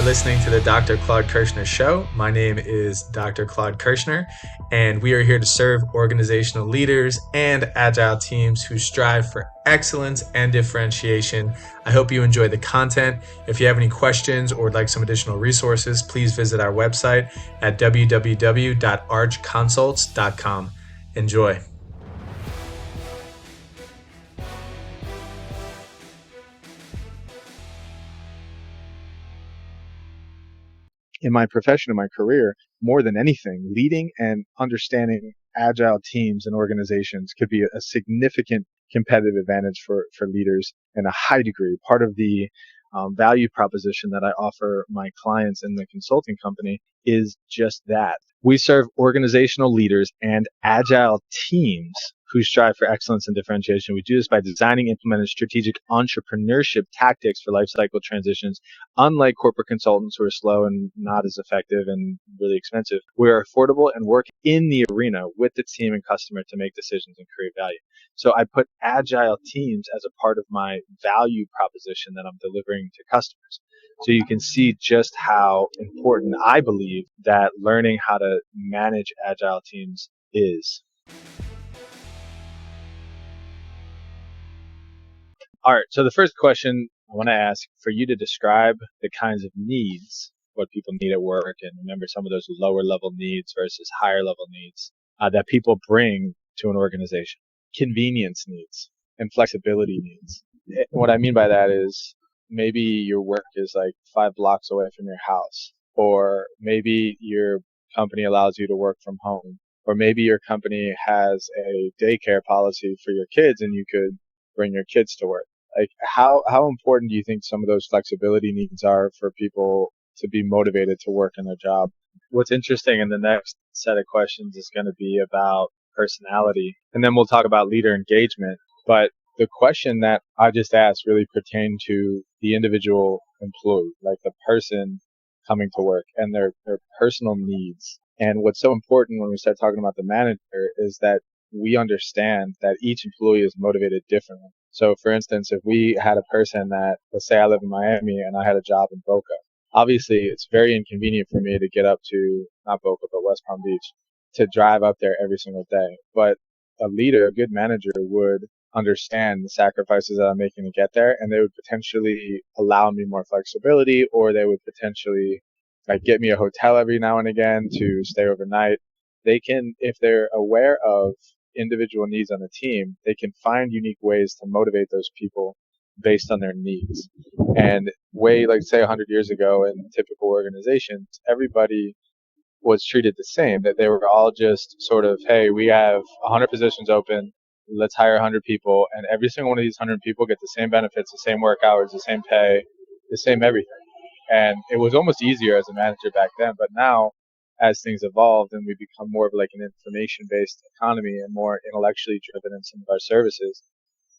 for listening to the Dr. Claude Kershner Show. My name is Dr. Claude Kershner, and we are here to serve organizational leaders and agile teams who strive for excellence and differentiation. I hope you enjoy the content. If you have any questions or would like some additional resources, please visit our website at www.archconsults.com. Enjoy. In my profession, in my career, more than anything, leading and understanding agile teams and organizations could be a significant competitive advantage for leaders in a high degree. Part of the value proposition that I offer my clients in the consulting company is just that. We serve organizational leaders and agile teams who strive for excellence and differentiation. We do this by designing, implementing strategic entrepreneurship tactics for life cycle transitions. Unlike corporate consultants who are slow and not as effective and really expensive, we are affordable and work in the arena with the team and customer to make decisions and create value. So I put agile teams as a part of my value proposition that I'm delivering to customers. So you can see just how important I believe that learning how to manage agile teams is. All right, so the first question I want to ask for you to describe the kinds of needs, what people need at work, and remember some of those lower level needs versus higher level needs that people bring to an organization. Convenience needs and flexibility needs. What I mean by that is maybe your work is like 5 blocks away from your house, or maybe your company allows you to work from home, or maybe your company has a daycare policy for your kids and you could bring your kids to work. Like how important do you think some of those flexibility needs are for people to be motivated to work in their job? What's interesting in the next set of questions is going to be about personality, and then we'll talk about leader engagement. But the question that I just asked really pertained to the individual employee, like the person coming to work and their personal needs. And what's so important when we start talking about the manager is that we understand that each employee is motivated differently. So for instance, if we had a person that, let's say I live in Miami and I had a job in Boca, obviously it's very inconvenient for me to get up to, not Boca, but West Palm Beach, to drive up there every single day. But a leader, a good manager would understand the sacrifices that I'm making to get there, and they would potentially allow me more flexibility, or they would potentially like get me a hotel every now and again to stay overnight. They can, if they're aware of individual needs on the team, they can find unique ways to motivate those people based on their needs. And like say 100 years ago in typical organizations, everybody was treated the same, that they were all just sort of, hey, we have 100 positions open, let's hire 100 people, and every single one of these 100 people get the same benefits, the same work hours, the same pay, the same everything. And it was almost easier as a manager back then, but now as things evolved and we become more of like an information-based economy and more intellectually driven in some of our services,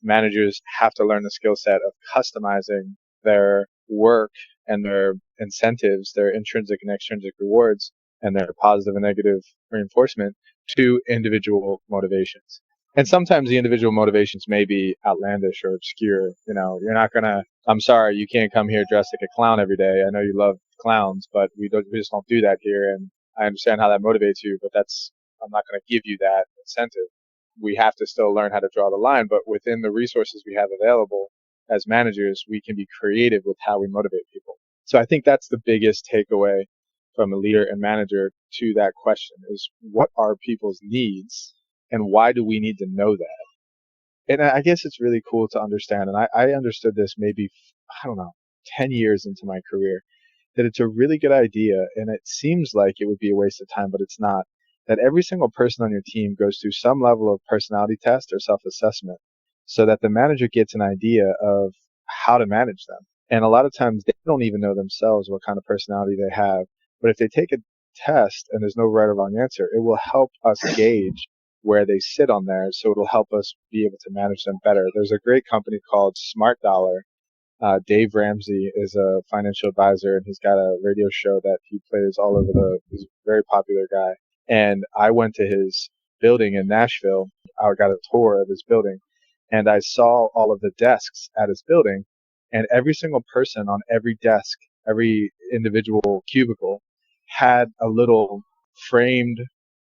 managers have to learn the skill set of customizing their work and their incentives, their intrinsic and extrinsic rewards, and their positive and negative reinforcement to individual motivations. And sometimes the individual motivations may be outlandish or obscure. You know, you're not gonna, I'm sorry, you can't come here dressed like a clown every day. I know you love clowns, but we just don't do that here. And I understand how that motivates you, but I'm not going to give you that incentive. We have to still learn how to draw the line, but within the resources we have available as managers, we can be creative with how we motivate people. So I think that's the biggest takeaway from a leader and manager to that question is, what are people's needs and why do we need to know that? And I guess it's really cool to understand, and I understood this maybe, I don't know, 10 years into my career, that it's a really good idea, and it seems like it would be a waste of time, but it's not, that every single person on your team goes through some level of personality test or self-assessment so that the manager gets an idea of how to manage them. And a lot of times they don't even know themselves what kind of personality they have. But if they take a test and there's no right or wrong answer, it will help us gauge where they sit on there. So it'll help us be able to manage them better. There's a great company called Smart Dollar. Dave Ramsey is a financial advisor, and he's got a radio show that he plays all over he's a very popular guy. And I went to his building in Nashville. I got a tour of his building, and I saw all of the desks at his building, and every single person on every desk every individual cubicle had a little framed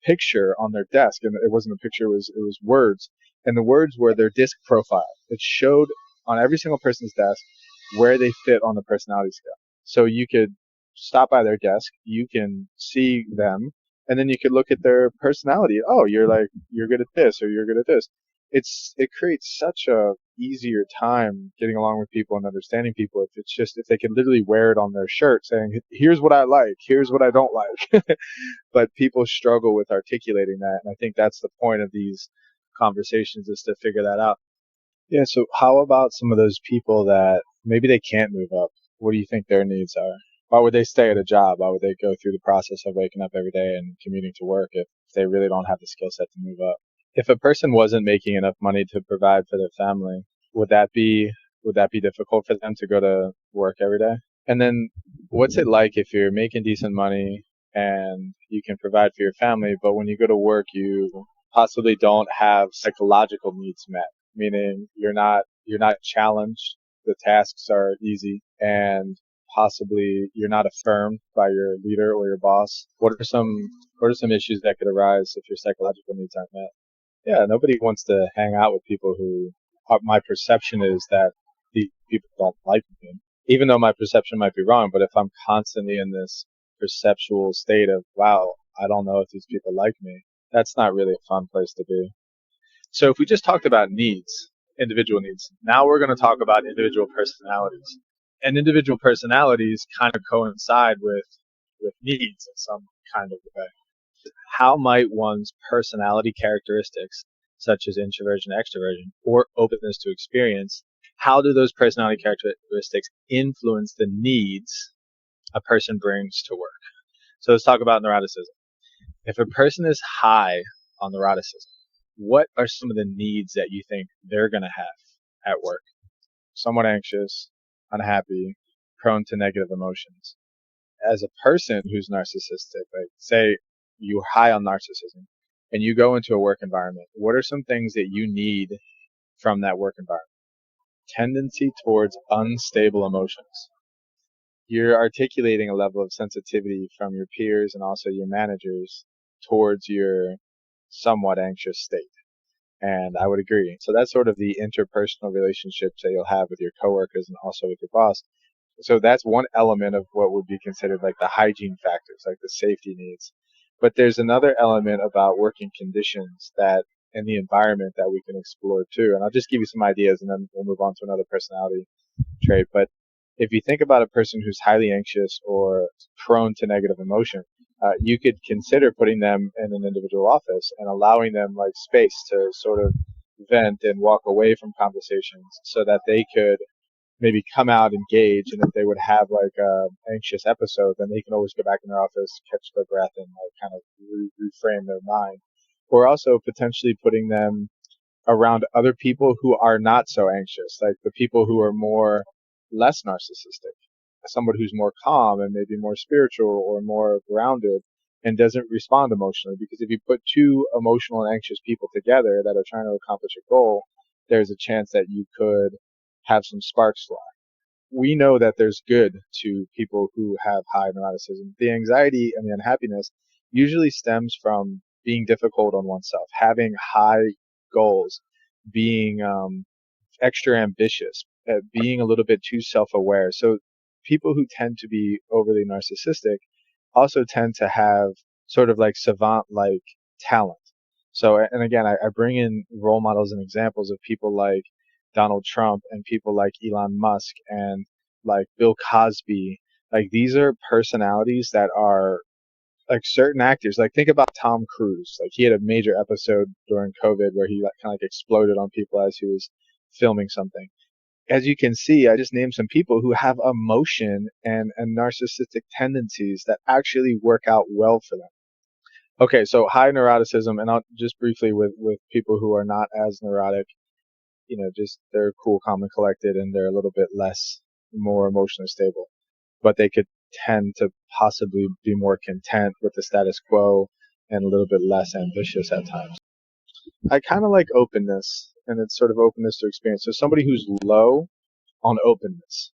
picture on their desk, and it wasn't a picture, it was words, and the words were their disc profile. It showed on every single person's desk where they fit on the personality scale. So you could stop by their desk, you can see them, and then you could look at their personality. Oh, you're good at this, or you're good at this. It creates such a easier time getting along with people and understanding people if they could literally wear it on their shirt saying, here's what I like, here's what I don't like. But people struggle with articulating that, and I think that's the point of these conversations, is to figure that out. Yeah, so how about some of those people that maybe they can't move up? What do you think their needs are? Why would they stay at a job? Why would they go through the process of waking up every day and commuting to work if they really don't have the skill set to move up? If a person wasn't making enough money to provide for their family, would that be difficult for them to go to work every day? And then what's it like if you're making decent money and you can provide for your family, but when you go to work, you possibly don't have psychological needs met, meaning you're not challenged, the tasks are easy, and possibly you're not affirmed by your leader or your boss. What are some issues that could arise if your psychological needs aren't met? Yeah, nobody wants to hang out with people who, my perception is that these people don't like me, even though my perception might be wrong. But if I'm constantly in this perceptual state of, wow, I don't know if these people like me, that's not really a fun place to be. So if we just talked about needs, individual needs, now we're going to talk about individual personalities. And individual personalities kind of coincide with needs in some kind of way. How might one's personality characteristics, such as introversion, extroversion, or openness to experience, how do those personality characteristics influence the needs a person brings to work? So let's talk about neuroticism. If a person is high on neuroticism, what are some of the needs that you think they're going to have at work? Somewhat anxious, unhappy, prone to negative emotions. As a person who's narcissistic, like say you're high on narcissism and you go into a work environment, what are some things that you need from that work environment? Tendency towards unstable emotions. You're articulating a level of sensitivity from your peers and also your managers towards your somewhat anxious state. And I would agree. So that's sort of the interpersonal relationships that you'll have with your coworkers and also with your boss. So that's one element of what would be considered like the hygiene factors, like the safety needs. But there's another element about working conditions that and the environment that we can explore too. And I'll just give you some ideas and then we'll move on to another personality trait. But if you think about a person who's highly anxious or prone to negative emotion, you could consider putting them in an individual office and allowing them like space to sort of vent and walk away from conversations so that they could maybe come out engage, and if they would have like a anxious episode, then they can always go back in their office, catch their breath, and like kind of reframe their mind. Or also potentially putting them around other people who are not so anxious, like the people who are more less narcissistic, someone who's more calm and maybe more spiritual or more grounded and doesn't respond emotionally. Because if you put two emotional and anxious people together that are trying to accomplish a goal, there's a chance that you could have some sparks fly. We know that there's good to people who have high neuroticism. The anxiety and the unhappiness usually stems from being difficult on oneself, having high goals, being extra ambitious, being a little bit too self-aware. So people who tend to be overly narcissistic also tend to have sort of like savant-like talent. So, and again, I bring in role models and examples of people like Donald Trump and people like Elon Musk and like Bill Cosby. Like these are personalities that are like certain actors. Like think about Tom Cruise. Like he had a major episode during COVID where he like kind of like exploded on people as he was filming something. As you can see, I just named some people who have emotion and narcissistic tendencies that actually work out well for them. Okay, so high neuroticism, and I'll just briefly with people who are not as neurotic, just they're cool, calm, and collected, and they're a little bit more emotionally stable. But they could tend to possibly be more content with the status quo and a little bit less ambitious at times. I kind of like openness, and it's sort of openness to experience. So somebody who's low on openness,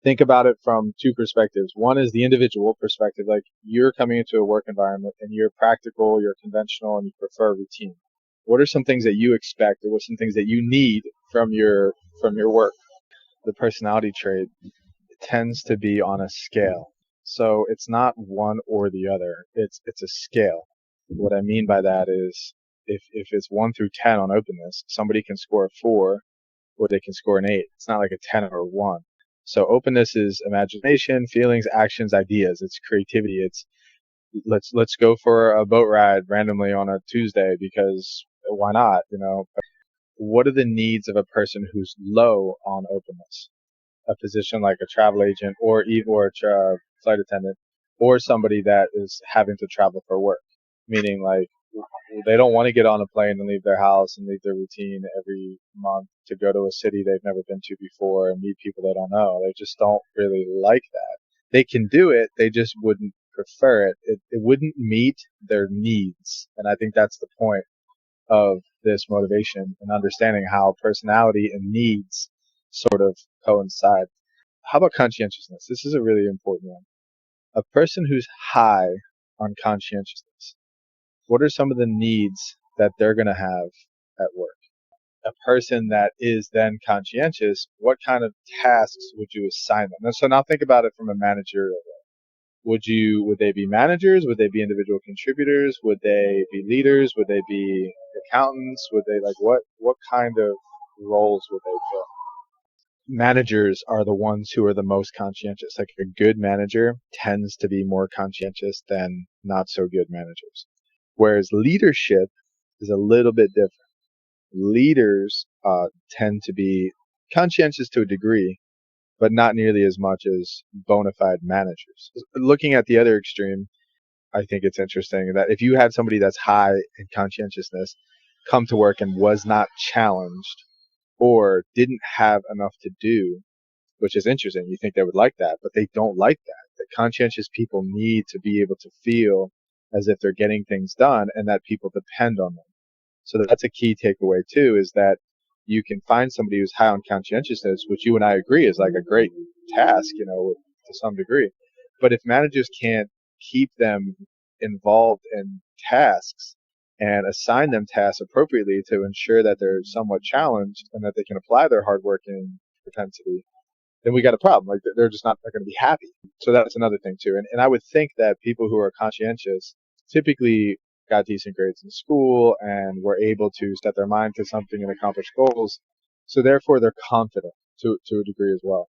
Think about it from two perspectives. One is the individual perspective, like you're coming into a work environment and you're practical, you're conventional, and you prefer routine. What are some things that you expect, or what are some things that you need from your work? The personality trait tends to be on a scale. So it's not one or the other. It's a scale. What I mean by that is if it's 1 through 10 on openness, somebody can score a 4 or they can score an 8. It's not like a 10 or a 1. So openness is imagination, feelings, actions, ideas. It's creativity. It's let's go for a boat ride randomly on a Tuesday because why not? What are the needs of a person who's low on openness? A position like a travel agent or a flight attendant, or somebody that is having to travel for work, meaning like they don't want to get on a plane and leave their house and leave their routine every month to go to a city they've never been to before and meet people they don't know. They just don't really like that. They can do it, they just wouldn't prefer it. It wouldn't meet their needs. And I think that's the point of this motivation and understanding how personality and needs sort of coincide. How about conscientiousness? This is a really important one. A person who's high on conscientiousness, what are some of the needs that they're going to have at work? A person that is then conscientious, what kind of tasks would you assign them? And so now think about it from a managerial role. Would they be managers? Would they be individual contributors? Would they be leaders? Would they be accountants? Would they what kind of roles would they fill? Managers are the ones who are the most conscientious. Like a good manager tends to be more conscientious than not so good managers. Whereas leadership is a little bit different. Leaders tend to be conscientious to a degree, but not nearly as much as bona fide managers. Looking at the other extreme, I think it's interesting that if you had somebody that's high in conscientiousness come to work and was not challenged or didn't have enough to do, which is interesting. You think they would like that, but they don't like that. The conscientious people need to be able to feel as if they're getting things done and that people depend on them. So that's a key takeaway too, is that you can find somebody who's high on conscientiousness, which you and I agree is like a great task, to some degree. But if managers can't keep them involved in tasks and assign them tasks appropriately to ensure that they're somewhat challenged and that they can apply their hardworking propensity, then we got a problem. Like they're just not going to be happy. So that's another thing too. And I would think that people who are conscientious typically got decent grades in school and were able to set their mind to something and accomplish goals. So therefore they're confident to a degree as well.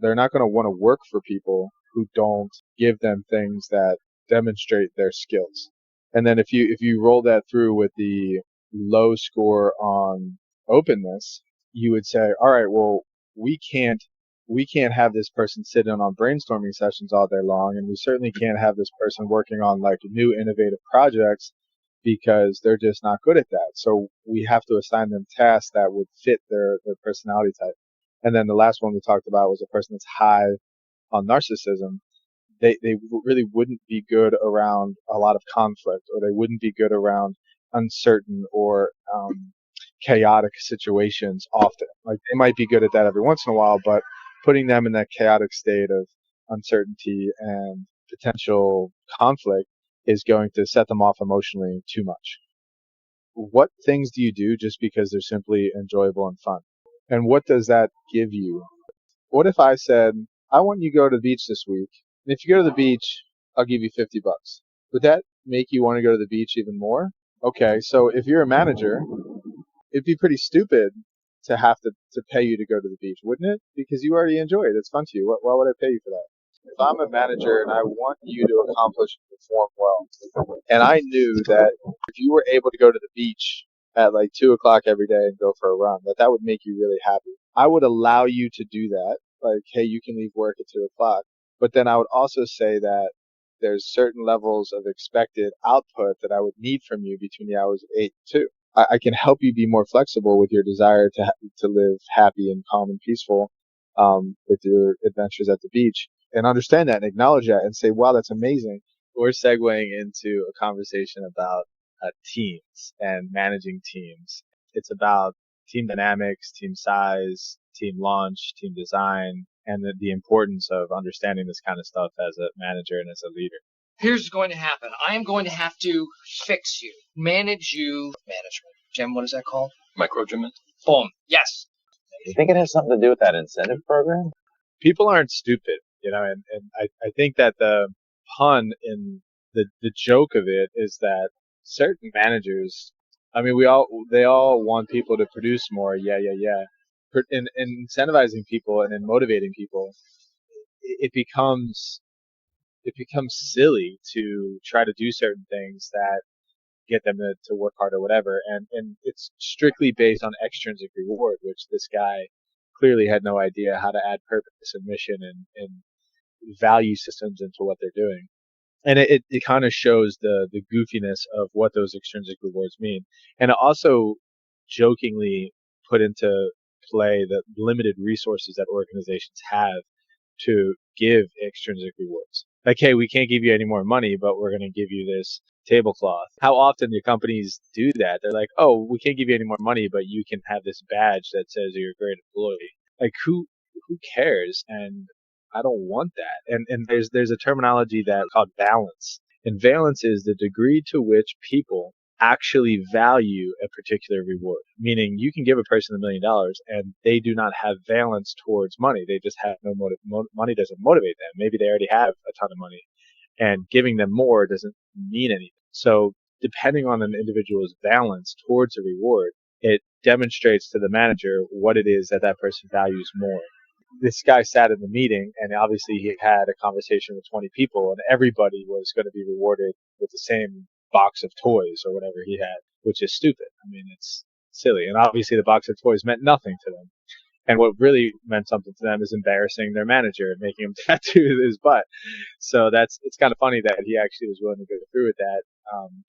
They're not going to want to work for people who don't give them things that demonstrate their skills. And then if you roll that through with the low score on openness, you would say, all right, well, we can't we can't have this person sit in on brainstorming sessions all day long, and we certainly can't have this person working on like new innovative projects because they're just not good at that. So we have to assign them tasks that would fit their personality type. And then the last one we talked about was a person that's high on narcissism. They really wouldn't be good around a lot of conflict, or they wouldn't be good around uncertain or chaotic situations often. Like they might be good at that every once in a while, but putting them in that chaotic state of uncertainty and potential conflict is going to set them off emotionally too much. What things do you do just because they're simply enjoyable and fun? And what does that give you? What if I said, I want you to go to the beach this week, and if you go to the beach, I'll give you $50. Would that make you want to go to the beach even more? Okay, so if you're a manager, it'd be pretty stupid to have to pay you to go to the beach, wouldn't it? Because you already enjoy it. It's fun to you. Why would I pay you for that? If I'm a manager and I want you to accomplish and perform well, and I knew that if you were able to go to the beach at like 2 o'clock every day and go for a run, that would make you really happy. I would allow you to do that. Like, hey, you can leave work at 2 o'clock. But then I would also say that there's certain levels of expected output that I would need from you between the hours of 8 and 2. I can help you be more flexible with your desire to live happy and calm and peaceful with your adventures at the beach, and understand that and acknowledge that and say, wow, that's amazing. We're segueing into a conversation about teams and managing teams. It's about team dynamics, team size, team launch, team design, and the importance of understanding this kind of stuff as a manager and as a leader. Here's what's going to happen. I am going to have to fix you, manage you. Management. Jim, what is that called? Micromanagement. Boom. Yes. You think it has something to do with that incentive program? People aren't stupid, and I think that the pun in the joke of it is that certain managers, I mean, they all want people to produce more, yeah. In incentivizing people and in motivating people, it becomes silly to try to do certain things that get them to work hard or whatever, and it's strictly based on extrinsic reward, which this guy clearly had no idea how to add purpose and mission and value systems into what they're doing. And it kind of shows the goofiness of what those extrinsic rewards mean. And it also jokingly put into play the limited resources that organizations have to give extrinsic rewards. Like, hey, we can't give you any more money, but we're going to give you this tablecloth. How often do companies do that? They're like, oh, we can't give you any more money, but you can have this badge that says you're a great employee. Like, who cares? And I don't want that. And there's a terminology that called valence. And valence is the degree to which people actually value a particular reward. Meaning you can give a person $1 million and they do not have valence towards money. They just have no motive. Money doesn't motivate them. Maybe they already have a ton of money, and giving them more doesn't mean anything. So depending on an individual's valence towards a reward, it demonstrates to the manager what it is that that person values more. This guy sat in the meeting, and obviously he had a conversation with 20 people, and everybody was going to be rewarded with the same box of toys or whatever he had, which is stupid. I mean, it's silly. And obviously the box of toys meant nothing to them. And what really meant something to them is embarrassing their manager and making him tattoo his butt. So it's kind of funny that he actually was willing to go through with that,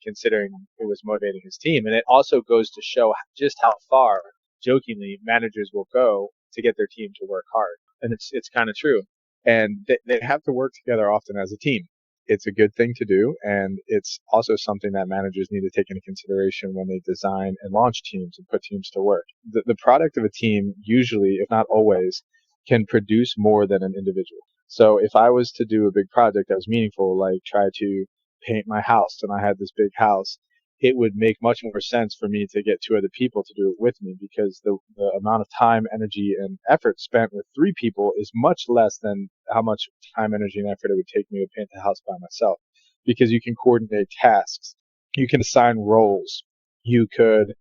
considering it was motivating his team. And it also goes to show just how far, jokingly, managers will go to get their team to work hard. And it's kind of true. And they have to work together often as a team. It's a good thing to do, and it's also something that managers need to take into consideration when they design and launch teams and put teams to work. The product of a team usually, if not always, can produce more than an individual. So if I was to do a big project that was meaningful, like try to paint my house, and I had this big house, it would make much more sense for me to get 2 other people to do it with me, because the amount of time, energy, and effort spent with 3 people is much less than how much time, energy, and effort it would take me to paint the house by myself. Because you can coordinate tasks, you can assign roles, you could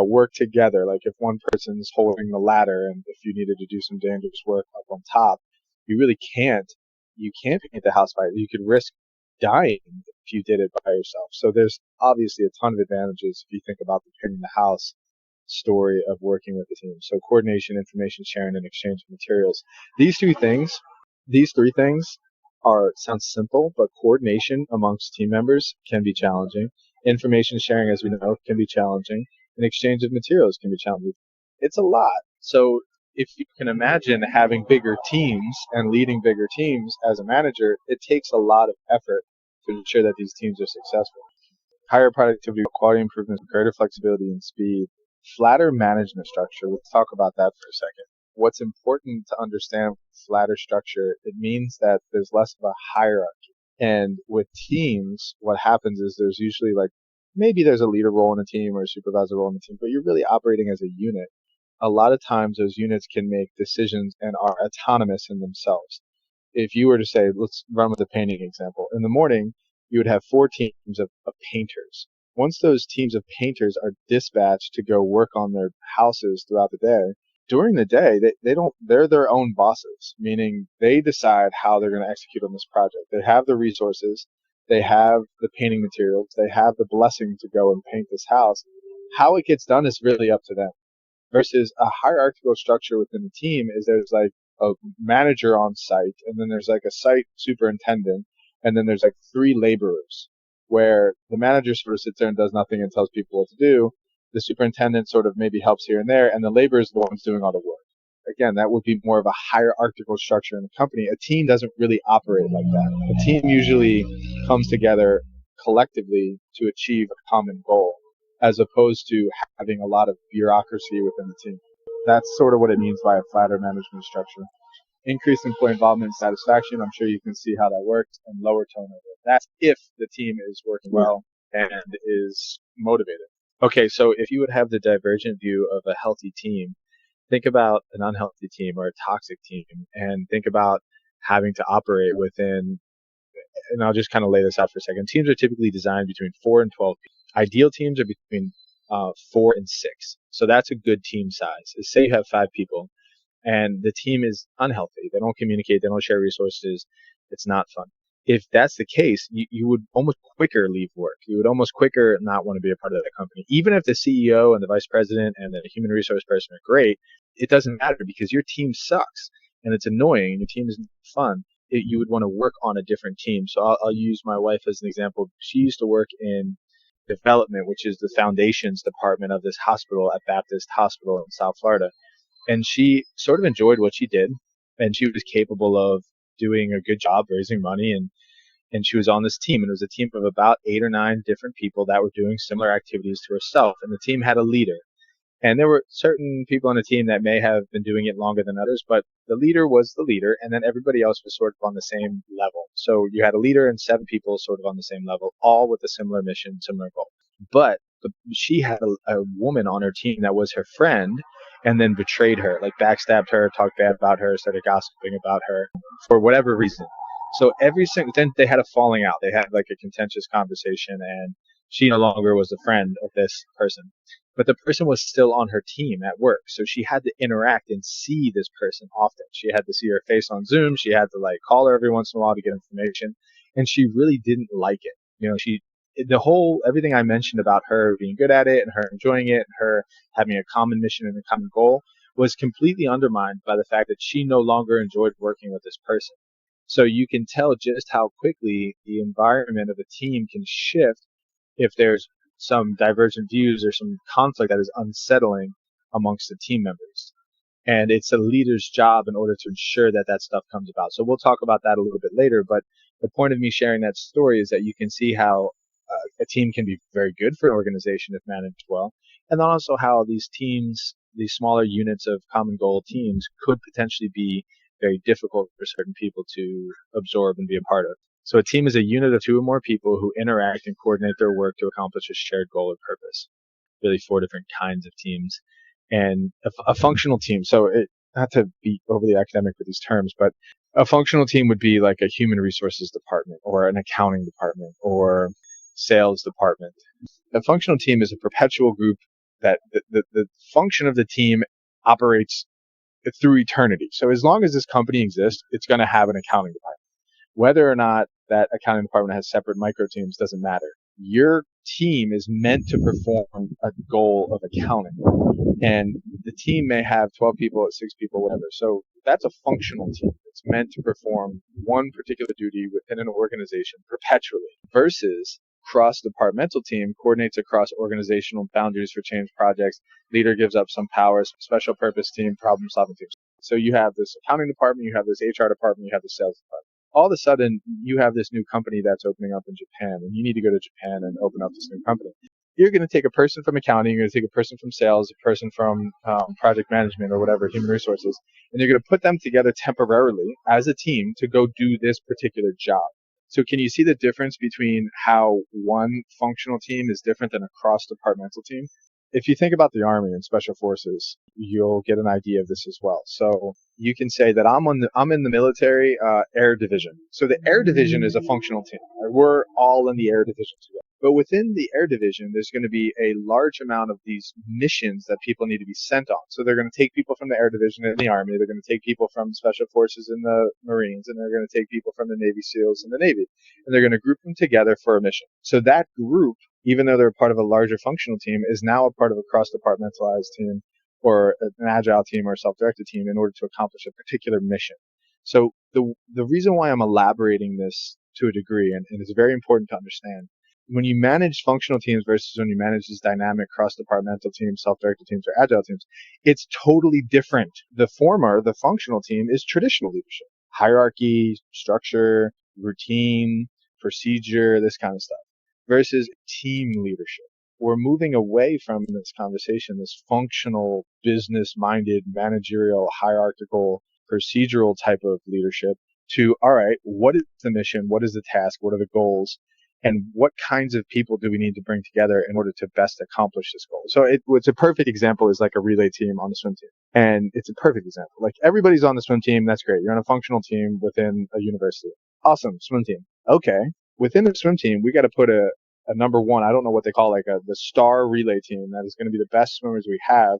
work together. Like if one person's holding the ladder, and if you needed to do some dangerous work up on top, you really can't. You can't paint the house by. You could risk dying if you did it by yourself. So there's obviously a ton of advantages if you think about the painting the house story of working with the team. So coordination, information sharing, and exchange of materials. These three things sound simple, but coordination amongst team members can be challenging. Information sharing, as we know, can be challenging, and exchange of materials can be challenging. It's a lot. So if you can imagine having bigger teams and leading bigger teams as a manager, it takes a lot of effort to ensure that these teams are successful. Higher productivity, quality improvements, greater flexibility and speed, flatter management structure. Let's talk about that for a second. What's important to understand with flatter structure, it means that there's less of a hierarchy. And with teams, what happens is there's usually maybe there's a leader role in a team or a supervisor role in a team, but you're really operating as a unit. A lot of times those units can make decisions and are autonomous in themselves. If you were to say, let's run with the painting example. In the morning, you would have 4 teams of painters. Once those teams of painters are dispatched to go work on their houses throughout the day, during the day, they're their own bosses, meaning they decide how they're going to execute on this project. They have the resources, they have the painting materials, they have the blessing to go and paint this house. How it gets done is really up to them. Versus a hierarchical structure within the team is there's a manager on site, and then there's a site superintendent, and then there's 3 laborers, where the manager sort of sits there and does nothing and tells people what to do. The superintendent sort of maybe helps here and there, and the laborers are the ones doing all the work. Again, that would be more of a hierarchical structure in a company. A team doesn't really operate like that. A team usually comes together collectively to achieve a common goal, as opposed to having a lot of bureaucracy within the team. That's sort of what it means by a flatter management structure. Increased employee involvement and satisfaction. I'm sure you can see how that works, and lower turnover. That's if the team is working well and is motivated. Okay, so if you would have the divergent view of a healthy team, think about an unhealthy team or a toxic team, and think about having to operate within, and I'll just kind of lay this out for a second. Teams are typically designed between 4 and 12 people. Ideal teams are between 4 and 6. So that's a good team size. Say you have 5 people and the team is unhealthy. They don't communicate. They don't share resources. It's not fun. If that's the case, you would almost quicker leave work. You would almost quicker not want to be a part of that company. Even if the CEO and the vice president and the human resource person are great, it doesn't matter because your team sucks and it's annoying and your team isn't fun. You would want to work on a different team. So I'll use my wife as an example. She used to work in development, which is the foundations department of this hospital at Baptist Hospital in South Florida. And she sort of enjoyed what she did, and she was capable of doing a good job raising money, and she was on this team, and it was a team of about 8 or 9 different people that were doing similar activities to herself, and the team had a leader. And there were certain people on the team that may have been doing it longer than others, but the leader was the leader, and then everybody else was sort of on the same level. So you had a leader and 7 people sort of on the same level, all with a similar mission, similar goal. But she had a woman on her team that was her friend and then betrayed her, like backstabbed her, talked bad about her, started gossiping about her for whatever reason. So then they had a falling out. They had like a contentious conversation, and she no longer was a friend of this person. But the person was still on her team at work, so she had to interact and see this person often. She had to see her face on Zoom. She had to like call her every once in a while to get information, and she really didn't like it. Everything I mentioned about her being good at it and her enjoying it and her having a common mission and a common goal was completely undermined by the fact that she no longer enjoyed working with this person. So you can tell just how quickly the environment of a team can shift if there's some divergent views or some conflict that is unsettling amongst the team members. And it's a leader's job in order to ensure that that stuff comes about. So we'll talk about that a little bit later. But the point of me sharing that story is that you can see how a team can be very good for an organization if managed well, and then also how these teams, these smaller units of common goal teams, could potentially be very difficult for certain people to absorb and be a part of. So a team is a unit of 2 or more people who interact and coordinate their work to accomplish a shared goal or purpose. Really 4 different kinds of teams. And a functional team, not to be overly academic with these terms, but a functional team would be like a human resources department or an accounting department or sales department. A functional team is a perpetual group that the function of the team operates through eternity. So as long as this company exists, it's going to have an accounting department. Whether or not that accounting department has separate micro teams doesn't matter. Your team is meant to perform a goal of accounting. And the team may have 12 people, 6 people, whatever. So that's a functional team. It's meant to perform one particular duty within an organization perpetually versus cross-departmental team coordinates across organizational boundaries for change projects. Leader gives up some powers, special purpose team, problem-solving teams. So you have this accounting department, you have this HR department, you have the sales department. All of a sudden, you have this new company that's opening up in Japan, and you need to go to Japan and open up this new company. You're going to take a person from accounting, you're going to take a person from sales, a person from project management or whatever, human resources, and you're going to put them together temporarily as a team to go do this particular job. So can you see the difference between how one functional team is different than a cross-departmental team? If you think about the Army and Special Forces, you'll get an idea of this as well. So you can say that I'm in the military Air Division. So the Air Division is a functional team. We're all in the Air Division together. But within the Air Division, there's going to be a large amount of these missions that people need to be sent on. So they're going to take people from the Air Division in the Army. They're going to take people from Special Forces in the Marines. And they're going to take people from the Navy SEALs in the Navy. And they're going to group them together for a mission. So that group, even though they're part of a larger functional team, is now a part of a cross-departmentalized team or an agile team or a self-directed team in order to accomplish a particular mission. So the reason why I'm elaborating this to a degree, and it's very important to understand, when you manage functional teams versus when you manage these dynamic cross-departmental teams, self-directed teams, or agile teams, it's totally different. The former, the functional team, is traditional leadership. Hierarchy, structure, routine, procedure, this kind of stuff, versus team leadership. We're moving away from this conversation, this functional, business-minded, managerial, hierarchical procedural type of leadership to, all right, what is the mission? What is the task? What are the goals? And what kinds of people do we need to bring together in order to best accomplish this goal? So it's a perfect example is like a relay team on the swim team. And it's a perfect example. Like everybody's on the swim team. That's great. You're on a functional team within a university. Awesome. Swim team. Okay. Within the swim team, we got to put a number one, I don't know what they call like the star relay team that is going to be the best swimmers we have.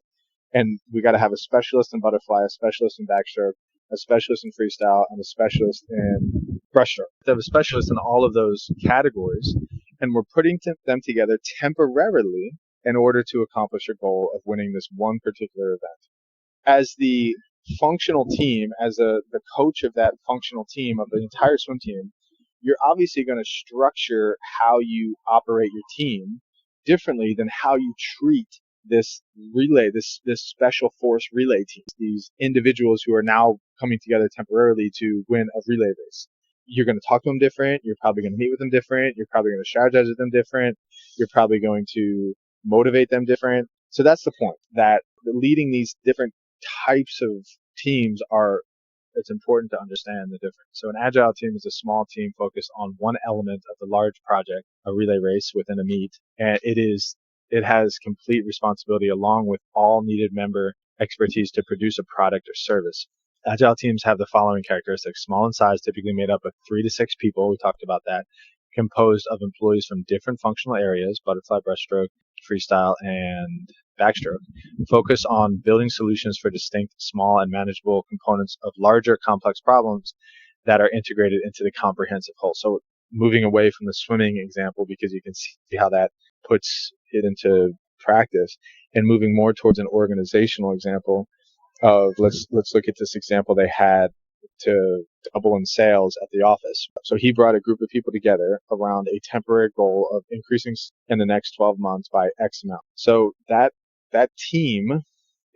And we got to have a specialist in butterfly, a specialist in backstroke, a specialist in freestyle, and a specialist in breaststroke. They have a specialist in all of those categories, and we're putting them together temporarily in order to accomplish a goal of winning this one particular event. As the functional team, as the coach of that functional team, of the entire swim team, you're obviously going to structure how you operate your team differently than how you treat this relay, this special force relay team, these individuals who are now coming together temporarily to win a relay race. You're going to talk to them different. You're probably going to meet with them different. You're probably going to strategize with them different. You're probably going to motivate them different. So that's the point, that leading these different types of teams it's important to understand the difference. So an agile team is a small team focused on one element of the large project, a relay race within a meet, and it has complete responsibility along with all needed member expertise to produce a product or service. Agile teams have the following characteristics: small in size, typically made up of 3 to 6 people. We talked about that. Composed of employees from different functional areas, butterfly, breaststroke, freestyle, and backstroke. Focus on building solutions for distinct, small, and manageable components of larger, complex problems that are integrated into the comprehensive whole. So moving away from the swimming example, because you can see how that puts it into practice, and moving more towards an organizational example of let's look at this example they had to double in sales at the office. So he brought a group of people together around a temporary goal of increasing in the next 12 months by X amount. So that team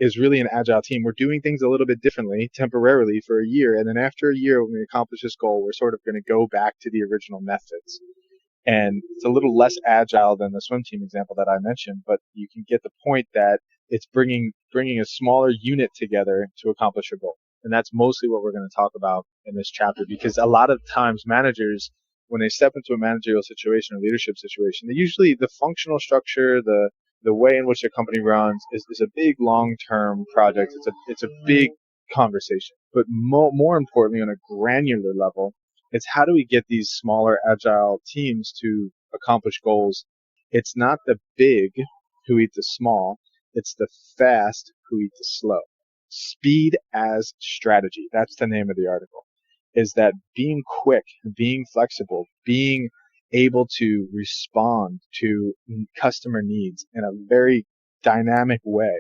is really an agile team. We're doing things a little bit differently temporarily for a year. And then after a year, when we accomplish this goal, we're sort of going to go back to the original methods. And it's a little less agile than the swim team example that I mentioned, but you can get the point that it's bringing a smaller unit together to accomplish a goal. And that's mostly what we're going to talk about in this chapter, because a lot of times managers, when they step into a managerial situation or leadership situation, they usually, the functional structure, the way in which their company runs is a big long-term project. It's a big conversation. But more importantly, on a granular level, it's how do we get these smaller agile teams to accomplish goals. It's not the big who eat the small. It's the fast who eat the slow. Speed as strategy. That's the name of the article. Is that being quick, being flexible, being able to respond to customer needs in a very dynamic way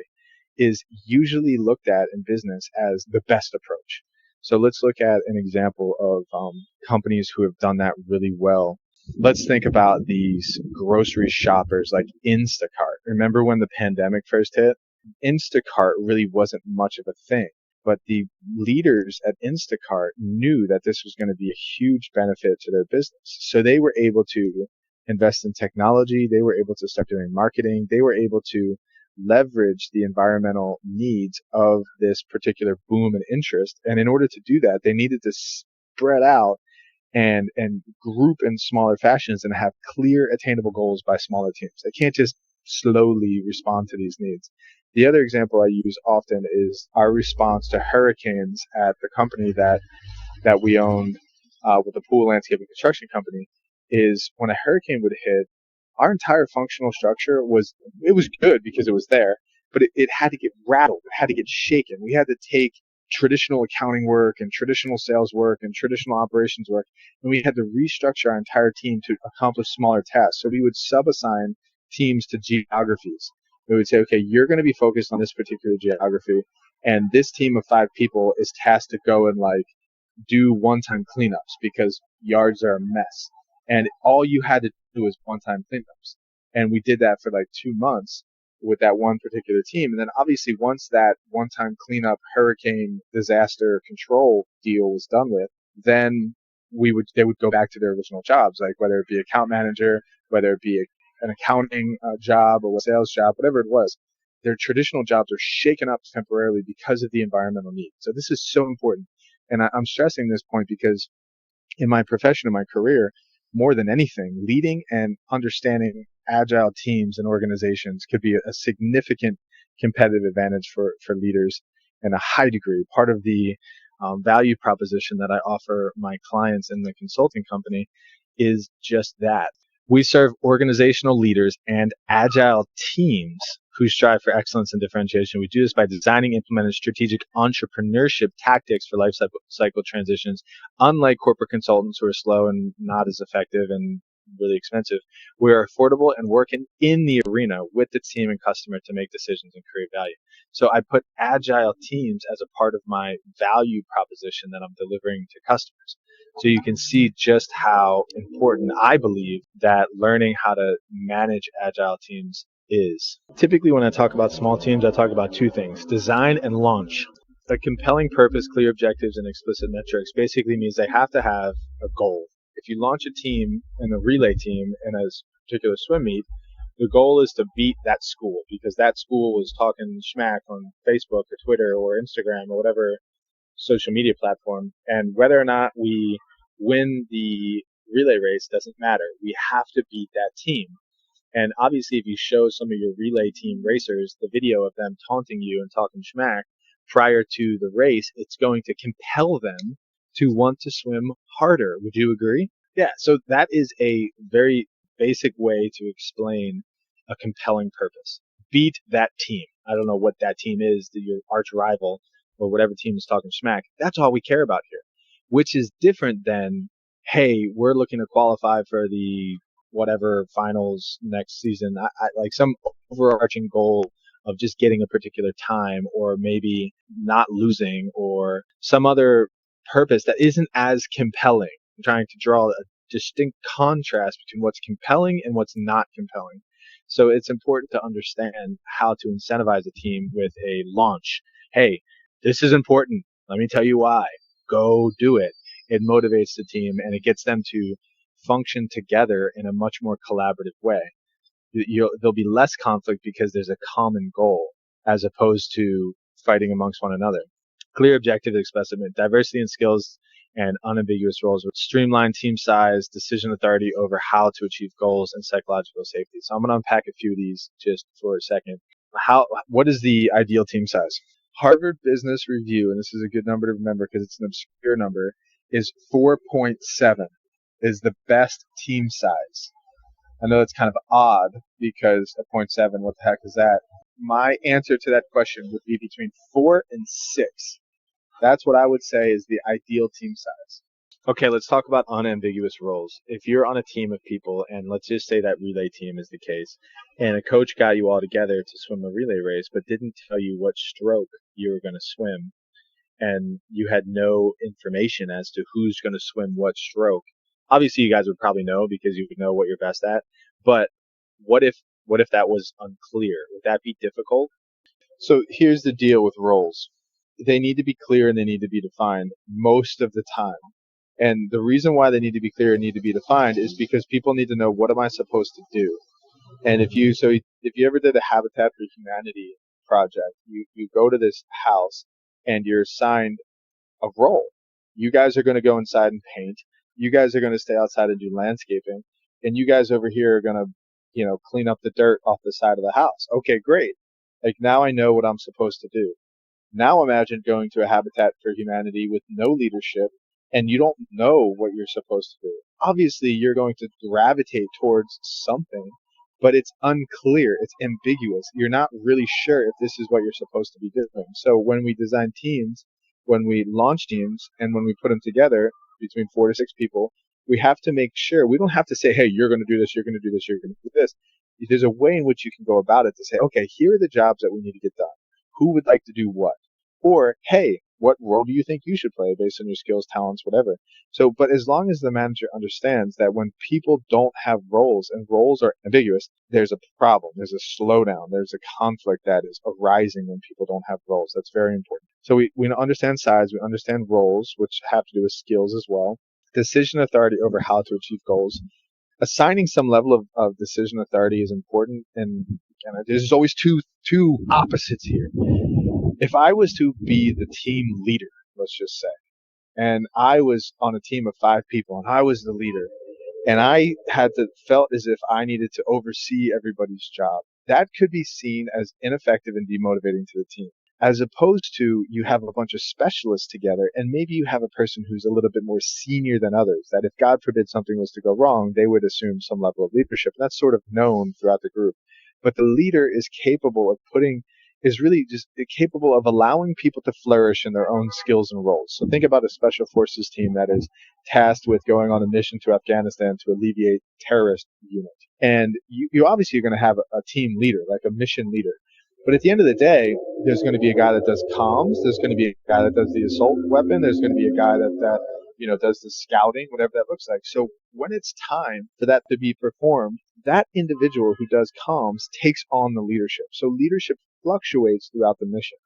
is usually looked at in business as the best approach. So let's look at an example of companies who have done that really well. Let's think about these grocery shoppers like Instacart. Remember when the pandemic first hit? Instacart really wasn't much of a thing, but the leaders at Instacart knew that this was going to be a huge benefit to their business. So they were able to invest in technology. They were able to start doing marketing. They were able to leverage the environmental needs of this particular boom and interest. And in order to do that, they needed to spread out and group in smaller fashions and have clear attainable goals by smaller teams. They can't just slowly respond to these needs. The other example I use often is our response to hurricanes at the company that we owned with the pool landscape and construction company. Is when a hurricane would hit, our entire functional structure was good because it was there, but it had to get rattled. It had to get shaken. We had to take traditional accounting work and traditional sales work and traditional operations work, and we had to restructure our entire team to accomplish smaller tasks. So we would sub-assign teams to geographies. We would say, okay, you're going to be focused on this particular geography, and this team of 5 people is tasked to go and do one-time cleanups because yards are a mess. And all you had to do was one-time cleanups. And we did that for 2 months with that one particular team. And then obviously once that one-time cleanup hurricane disaster control deal was done with, then they would go back to their original jobs, like whether it be account manager, whether it be an accounting job or a sales job, whatever it was. their traditional jobs are shaken up temporarily because of the environmental need. So this is so important. And I'm stressing this point because in my profession, in my career, more than anything, leading and understanding agile teams and organizations could be a significant competitive advantage for leaders in a high degree. Part of the value proposition that I offer my clients in the consulting company is just that. We serve organizational leaders and agile teams who strive for excellence and differentiation. We do this by designing, implementing strategic entrepreneurship tactics for life cycle transitions. Unlike corporate consultants who are slow and not as effective and really expensive, we are affordable and working in the arena with the team and customer to make decisions and create value. So I put agile teams as a part of my value proposition that I'm delivering to customers. So you can see just how important I believe that learning how to manage agile teams is. Typically when I talk about small teams, I talk about two things: design and launch. A compelling purpose, clear objectives, and explicit metrics basically means they have to have a goal. If you launch a team and a relay team in a particular swim meet, the goal is to beat that school because that school was talking schmack on Facebook or Twitter or Instagram or whatever social media platform. And whether or not we win the relay race doesn't matter. We have to beat that team. And obviously, if you show some of your relay team racers the video of them taunting you and talking schmack prior to the race, it's going to compel them to want to swim harder. Would you agree? Yeah, so that is a very basic way to explain a compelling purpose. Beat that team. I don't know what that team is, your arch rival or whatever team is talking smack. That's all we care about here, which is different than, hey, we're looking to qualify for the whatever finals next season. I like some overarching goal of just getting a particular time or maybe not losing or some other purpose that isn't as compelling. I'm trying to draw a distinct contrast between what's compelling and what's not compelling. So it's important to understand how to incentivize a team with a launch. Hey, this is important. Let me tell you why. Go do it. It motivates the team and it gets them to function together in a much more collaborative way. There'll be less conflict because there's a common goal as opposed to fighting amongst one another. Clear objective expressment, diversity in skills and unambiguous roles with streamlined team size, decision authority over how to achieve goals, and psychological safety. So I'm going to unpack a few of these just for a second. What is the ideal team size? Harvard Business Review, and this is a good number to remember because it's an obscure number, is 4.7 is the best team size. I know it's kind of odd because a 0.7, what the heck is that? My answer to that question would be between 4 and 6. That's what I would say is the ideal team size. Okay, let's talk about unambiguous roles. If you're on a team of people, and let's just say that relay team is the case, and a coach got you all together to swim a relay race, but didn't tell you what stroke you were going to swim, and you had no information as to who's going to swim what stroke. Obviously, you guys would probably know because you would know what you're best at. But what if that was unclear? Would that be difficult? So here's the deal with roles. They need to be clear and they need to be defined most of the time. And the reason why they need to be clear and need to be defined is because people need to know, what am I supposed to do? And if you ever did a Habitat for Humanity project, you go to this house and you're assigned a role. You guys are going to go inside and paint. You guys are going to stay outside and do landscaping. And you guys over here are going to, clean up the dirt off the side of the house. Okay, great. Like, now I know what I'm supposed to do. Now imagine going to a Habitat for Humanity with no leadership and you don't know what you're supposed to do. Obviously, you're going to gravitate towards something, but it's unclear. It's ambiguous. You're not really sure if this is what you're supposed to be doing. So when we design teams, when we launch teams, and when we put them together between 4 to 6 people, we have to make sure we don't have to say, hey, you're going to do this, you're going to do this, you're going to do this. There's a way in which you can go about it to say, okay, here are the jobs that we need to get done. Who would like to do what? Or, hey, what role do you think you should play based on your skills, talents, whatever? So, but as long as the manager understands that when people don't have roles and roles are ambiguous, there's a problem. There's a slowdown. There's a conflict that is arising when people don't have roles. That's very important. So we understand size. We understand roles, which have to do with skills as well. Decision authority over how to achieve goals. Assigning some level of decision authority is important, and and there's always two opposites here. If I was to be the team leader, let's just say, and I was on a team of 5 people, and I was the leader, and I felt as if I needed to oversee everybody's job, that could be seen as ineffective and demotivating to the team. As opposed to you have a bunch of specialists together, and maybe you have a person who's a little bit more senior than others, that if God forbid something was to go wrong, they would assume some level of leadership. And that's sort of known throughout the group. But the leader is really just capable of allowing people to flourish in their own skills and roles. So think about a special forces team that is tasked with going on a mission to Afghanistan to alleviate terrorist unit. And you obviously are going to have a team leader, like a mission leader. But at the end of the day, there's going to be a guy that does comms. There's going to be a guy that does the assault weapon. There's going to be a guy that does the scouting, whatever that looks like. So when it's time for that to be performed, that individual who does comms takes on the leadership. So leadership fluctuates throughout the mission.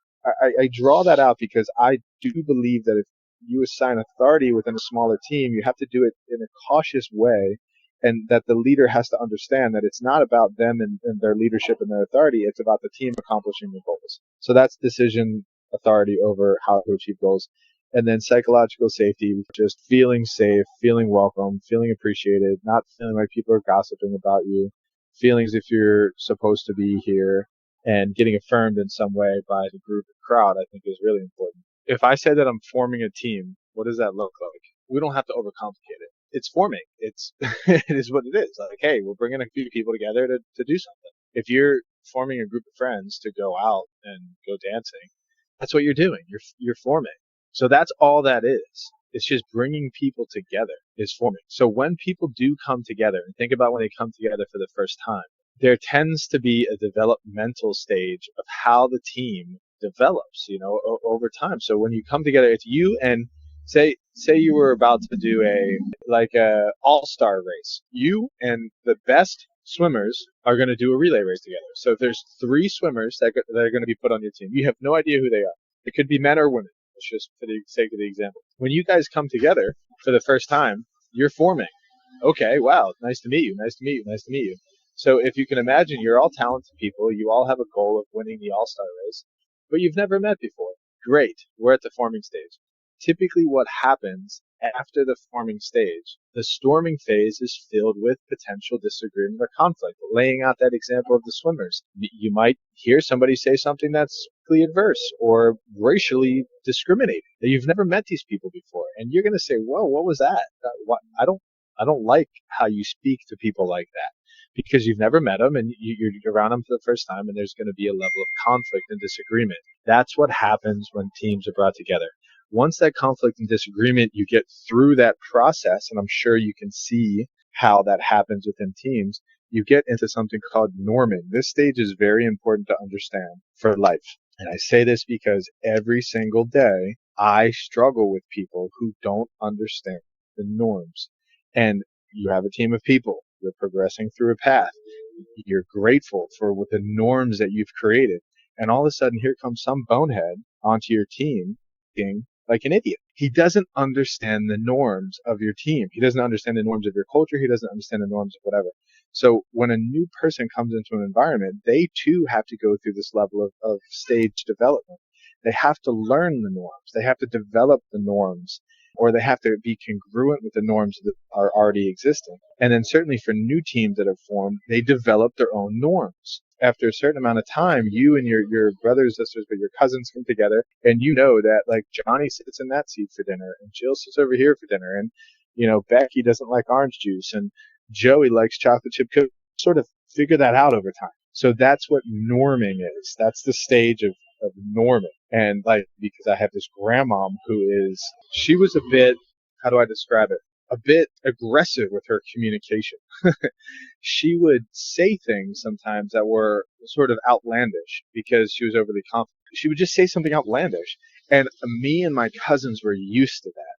I draw that out because I do believe that if you assign authority within a smaller team, you have to do it in a cautious way, and that the leader has to understand that it's not about them and their leadership and their authority. It's about the team accomplishing the goals. So that's decision authority over how to achieve goals. And then psychological safety, just feeling safe, feeling welcome, feeling appreciated, not feeling like people are gossiping about you, feeling as if you're supposed to be here, and getting affirmed in some way by the group and crowd, I think is really important. If I say that I'm forming a team, what does that look like? We don't have to overcomplicate it. It's forming. It is what it is. Like, hey, we're bringing a few people together to do something. If you're forming a group of friends to go out and go dancing, that's what you're doing. You're forming. So that's all that is. It's just bringing people together is forming. So when people do come together, and think about when they come together for the first time, there tends to be a developmental stage of how the team develops, over time. So when you come together, it's you and say you were about to do a all-star race. You and the best swimmers are going to do a relay race together. So if there's 3 swimmers that are going to be put on your team, you have no idea who they are. It could be men or women. It's just for the sake of the example. When you guys come together for the first time, you're forming. Okay, wow, nice to meet you, nice to meet you, nice to meet you. So if you can imagine, you're all talented people. You all have a goal of winning the all-star race, but you've never met before. Great. We're at the forming stage. Typically what happens after the forming stage, the storming phase is filled with potential disagreement or conflict. Laying out that example of the swimmers, you might hear somebody say something that's politically adverse or racially discriminating. You've never met these people before, and you're going to say, whoa, what was that? I don't like how you speak to people like that, because you've never met them and you're around them for the first time, and there's going to be a level of conflict and disagreement. That's what happens when teams are brought together. Once that conflict and disagreement, you get through that process, and I'm sure you can see how that happens within teams, you get into something called norming. This stage is very important to understand for life. And I say this because every single day I struggle with people who don't understand the norms. And you have a team of people. You're progressing through a path. You're grateful for what the norms that you've created. And all of a sudden, here comes some bonehead onto your team being like an idiot. He doesn't understand the norms of your team. He doesn't understand the norms of your culture. He doesn't understand the norms of whatever. So when a new person comes into an environment, they too have to go through this level of stage development. They have to learn the norms. They have to develop the norms, or they have to be congruent with the norms that are already existing. And then certainly for new teams that have formed, they develop their own norms. After a certain amount of time, you and your brothers, sisters, but your cousins come together, and you know that, like, Johnny sits in that seat for dinner, and Jill sits over here for dinner, and Becky doesn't like orange juice, and Joey likes chocolate chip cookies. Sort of figure that out over time. So that's what norming is. That's the stage of norming. And because I have this grandmom she was a bit, how do I describe it? A bit aggressive with her communication. She would say things sometimes that were sort of outlandish because she was overly confident. She would just say something outlandish. And me and my cousins were used to that.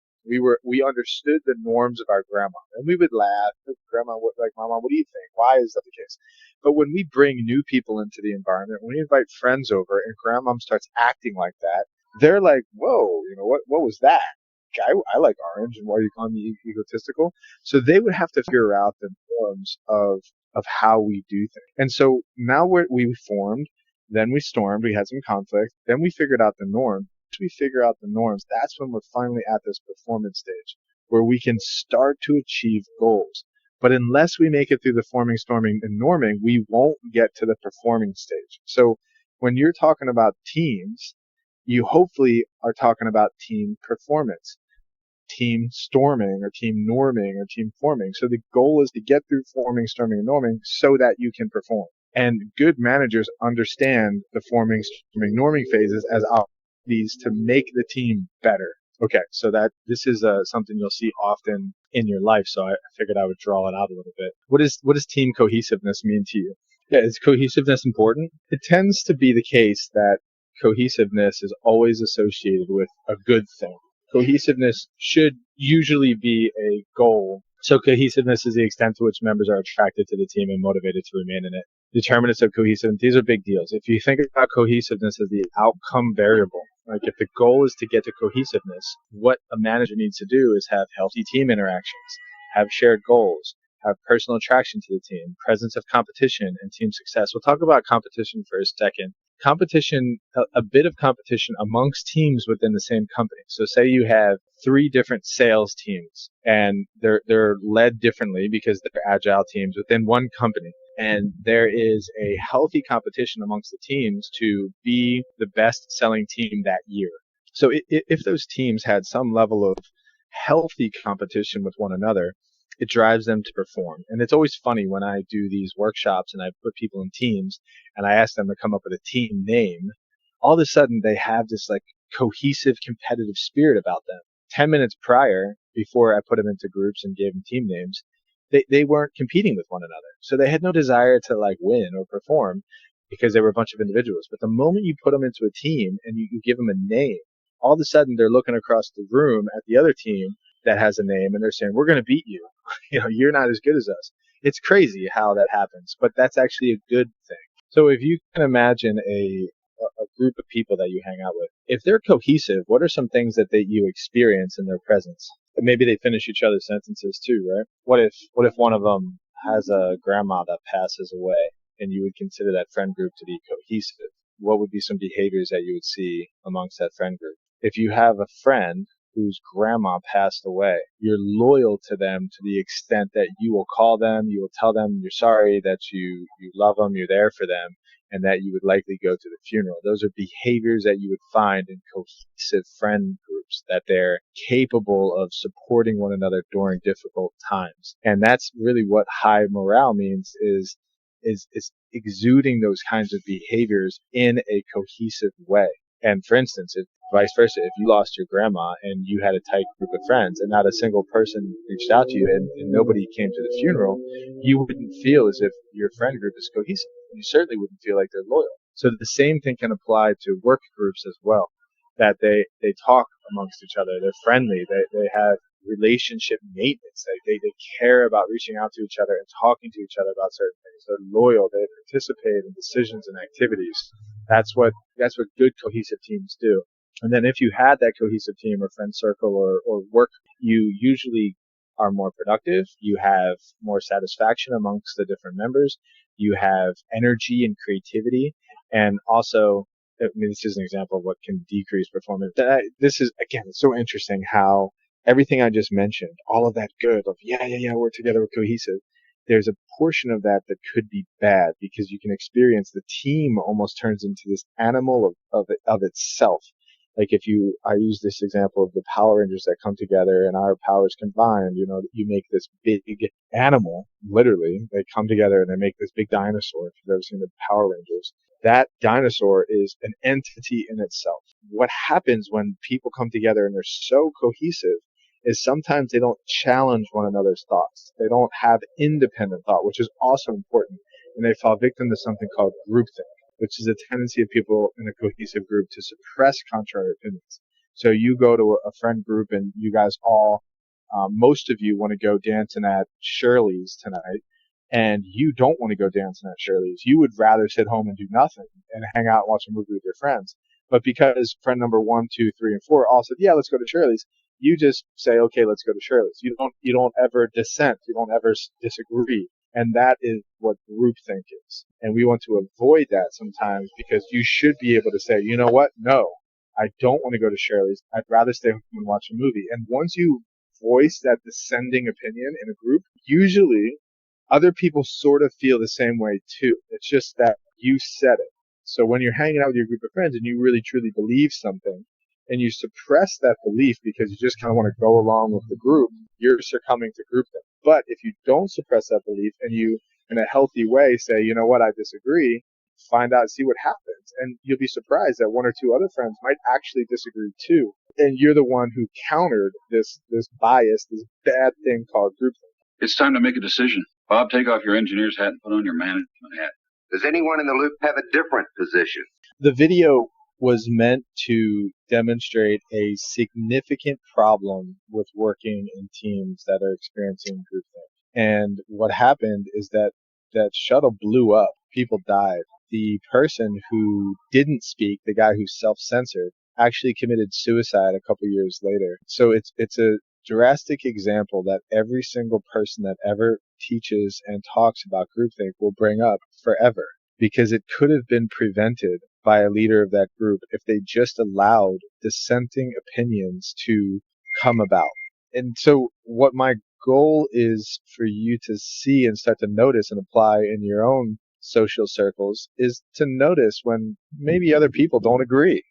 We understood the norms of our grandma, and we would laugh. Grandma would like, Mama, what do you think? Why is that the case? But when we bring new people into the environment, when we invite friends over, and grandma starts acting like that, they're like, whoa, what was that? I like orange, and why are you calling me egotistical? So they would have to figure out the norms of of how we do things. And so now we formed, then we stormed, we had some conflict, then we figured out the norm. Once we figure out the norms, that's when we're finally at this performance stage where we can start to achieve goals. But unless we make it through the forming, storming, and norming, we won't get to the performing stage. So when you're talking about teams, you hopefully are talking about team performance, team storming or team norming or team forming. So the goal is to get through forming, storming, and norming so that you can perform. And good managers understand the forming, storming, norming phases as opportunities to make the team better. Okay, so that this is something you'll see often in your life. So I figured I would draw it out a little bit. What does team cohesiveness mean to you? Yeah, is cohesiveness important? It tends to be the case that cohesiveness is always associated with a good thing. Cohesiveness should usually be a goal. So cohesiveness is the extent to which members are attracted to the team and motivated to remain in it. Determinants of cohesiveness, these are big deals. If you think about cohesiveness as the outcome variable, like if the goal is to get to cohesiveness, what a manager needs to do is have healthy team interactions, have shared goals, have personal attraction to the team, presence of competition, and team success. We'll talk about competition for a second. Competition, a bit of competition amongst teams within the same company. So say you have 3 different sales teams and they're led differently because they're agile teams within one company. And there is a healthy competition amongst the teams to be the best selling team that year. So if those teams had some level of healthy competition with one another, it drives them to perform. And it's always funny when I do these workshops and I put people in teams and I ask them to come up with a team name, all of a sudden they have this like cohesive competitive spirit about them. 10 minutes prior, before I put them into groups and gave them team names, they weren't competing with one another. So they had no desire to like win or perform because they were a bunch of individuals. But the moment you put them into a team and you give them a name, all of a sudden they're looking across the room at the other team that has a name and they're saying, we're going to beat you. You're not as good as us. It's crazy how that happens, but that's actually a good thing. So if you can imagine a group of people that you hang out with, if they're cohesive, what are some things that you experience in their presence? And maybe they finish each other's sentences too, right? What if one of them has a grandma that passes away and you would consider that friend group to be cohesive? What would be some behaviors that you would see amongst that friend group? If you have a friend whose grandma passed away, you're loyal to them to the extent that you will call them, you will tell them you're sorry, that you love them, you're there for them, and that you would likely go to the funeral. Those are behaviors that you would find in cohesive friend groups, that they're capable of supporting one another during difficult times. And that's really what high morale means, is exuding those kinds of behaviors in a cohesive way. And for instance, if vice versa, if you lost your grandma and you had a tight group of friends and not a single person reached out to you and nobody came to the funeral, you wouldn't feel as if your friend group is cohesive. You certainly wouldn't feel like they're loyal. So the same thing can apply to work groups as well, that they talk amongst each other, they're friendly, they have relationship maintenance, they care about reaching out to each other and talking to each other about certain things. They're loyal, they participate in decisions and activities. That's what good cohesive teams do. And then if you had that cohesive team or friend circle or work, you usually are more productive. You have more satisfaction amongst the different members. You have energy and creativity. And also, I mean, this is an example of what can decrease performance. This is, again, it's so interesting how everything I just mentioned, all of that good of, we're together, we're cohesive. There's a portion of that that could be bad because you can experience the team almost turns into this animal of itself. Like I use this example of the Power Rangers that come together and our powers combined, you make this big animal, literally. They come together and they make this big dinosaur. If you've ever seen the Power Rangers, that dinosaur is an entity in itself. What happens when people come together and they're so cohesive is sometimes they don't challenge one another's thoughts. They don't have independent thought, which is also important. And they fall victim to something called groupthink, which is a tendency of people in a cohesive group to suppress contrary opinions. So you go to a friend group and you guys all, most of you want to go dancing at Shirley's tonight, and you don't want to go dancing at Shirley's. You would rather sit home and do nothing and hang out and watch a movie with your friends. But because friend number 1, 2, 3, and 4 all said, yeah, let's go to Shirley's, you just say, okay, let's go to Shirley's. You don't ever dissent. You don't ever disagree. And that is what groupthink is. And we want to avoid that sometimes because you should be able to say, you know what? No, I don't want to go to Shirley's. I'd rather stay home and watch a movie. And once you voice that dissenting opinion in a group, usually other people sort of feel the same way too. It's just that you said it. So when you're hanging out with your group of friends and you really truly believe something and you suppress that belief because you just kind of want to go along with the group, you're succumbing to groupthink. But if you don't suppress that belief and you, in a healthy way, say, you know what, I disagree, find out, see what happens. And you'll be surprised that one or two other friends might actually disagree too. And you're the one who countered this bias, this bad thing called groupthink. It's time to make a decision. Bob, take off your engineer's hat and put on your management hat. Does anyone in the loop have a different position? The video was meant to demonstrate a significant problem with working in teams that are experiencing groupthink. And what happened is that shuttle blew up. People died. The person who didn't speak, the guy who self-censored, actually committed suicide a couple years later. So it's a drastic example that every single person that ever teaches and talks about groupthink will bring up forever, because it could have been prevented by a leader of that group if they just allowed dissenting opinions to come about. And so what my goal is for you to see and start to notice and apply in your own social circles is to notice when maybe other people don't agree.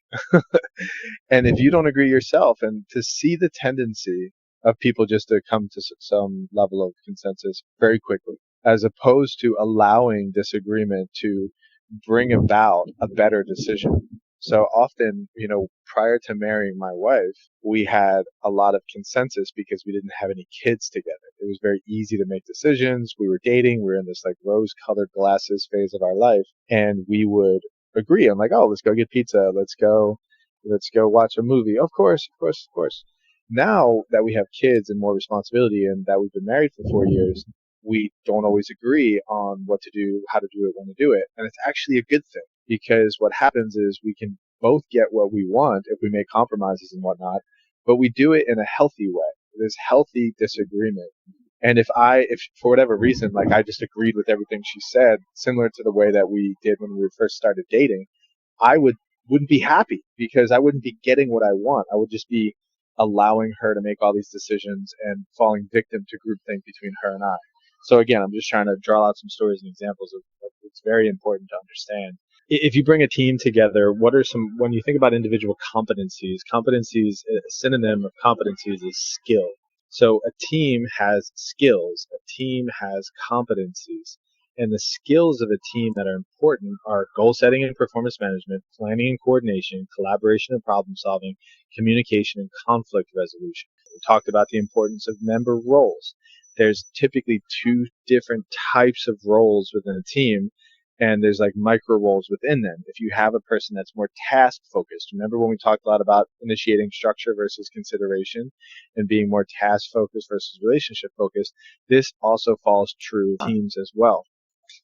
And if you don't agree yourself, and to see the tendency of people just to come to some level of consensus very quickly, as opposed to allowing disagreement to bring about a better decision. So often, prior to marrying my wife, we had a lot of consensus because we didn't have any kids together. It was very easy to make decisions. We were dating. We were in this like rose-colored glasses phase of our life, and we would agree. I'm like, oh, let's go get pizza. Let's go watch a movie. Of course. Now that we have kids and more responsibility and that we've been married for 4 years, we don't always agree on what to do, how to do it, when to do it. And it's actually a good thing, because what happens is we can both get what we want if we make compromises and whatnot, but we do it in a healthy way. There's healthy disagreement. And if for whatever reason, like I just agreed with everything she said, similar to the way that we did when we first started dating, I wouldn't be happy because I wouldn't be getting what I want. I would just be allowing her to make all these decisions and falling victim to groupthink between her and I. So again, I'm just trying to draw out some stories and examples of it's very important to understand. If you bring a team together, when you think about individual competencies, a synonym of competencies is skill. So a team has skills, a team has competencies. And the skills of a team that are important are goal setting and performance management, planning and coordination, collaboration and problem solving, communication and conflict resolution. We talked about the importance of member roles. There's typically two different types of roles within a team, and there's like micro roles within them. If you have a person that's more task focused, remember when we talked a lot about initiating structure versus consideration and being more task focused versus relationship focused, this also falls true in teams as well.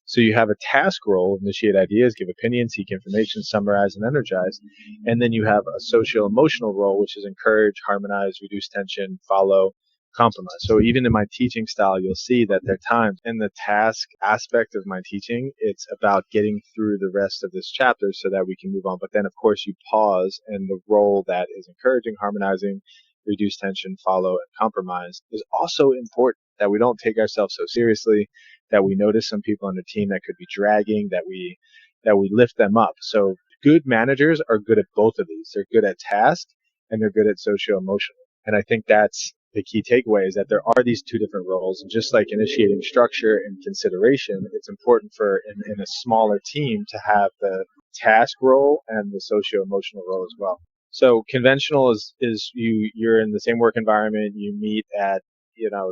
So you have a task role: initiate ideas, give opinions, seek information, summarize, and energize. And then you have a social-emotional role, which is encourage, harmonize, reduce tension, follow, compromise. So even in my teaching style, you'll see that there are times in the task aspect of my teaching, it's about getting through the rest of this chapter so that we can move on. But then, of course, you pause, and the role that is encouraging, harmonizing, reduce tension, follow, and compromise is also important, that we don't take ourselves so seriously, that we notice some people on the team that could be dragging, that we lift them up. So good managers are good at both of these. They're good at task and they're good at socio-emotional. And I think that's the key takeaway, is that there are these two different roles. And just like initiating structure and consideration, it's important for in a smaller team to have the task role and the socio-emotional role as well. So conventional is you're in the same work environment, you meet at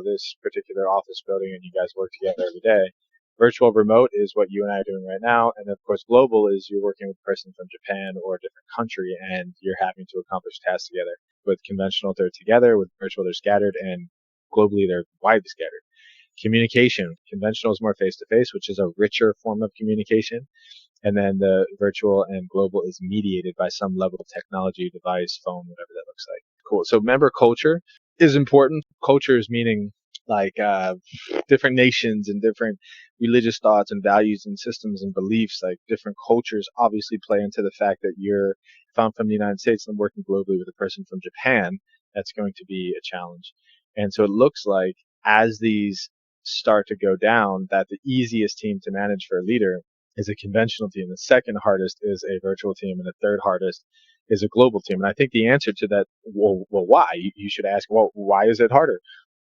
this particular office building and you guys work together every day. Virtual remote is what you and I are doing right now. And of course, global is you're working with a person from Japan or a different country and you're having to accomplish tasks together. With conventional, they're together. With virtual, they're scattered. And globally, they're widely scattered. Communication. Conventional is more face-to-face, which is a richer form of communication. And then the virtual and global is mediated by some level of technology, device, phone, whatever that looks like. Cool. So member culture is important. Culture is meaning different nations and different religious thoughts and values and systems and beliefs, like different cultures obviously play into the fact that if I'm from the United States and I'm working globally with a person from Japan, that's going to be a challenge. And so it looks like as these start to go down, that the easiest team to manage for a leader is a conventional team. The second hardest is a virtual team, and the third hardest is a global team. And I think the answer to that, why? You should ask, well, why is it harder?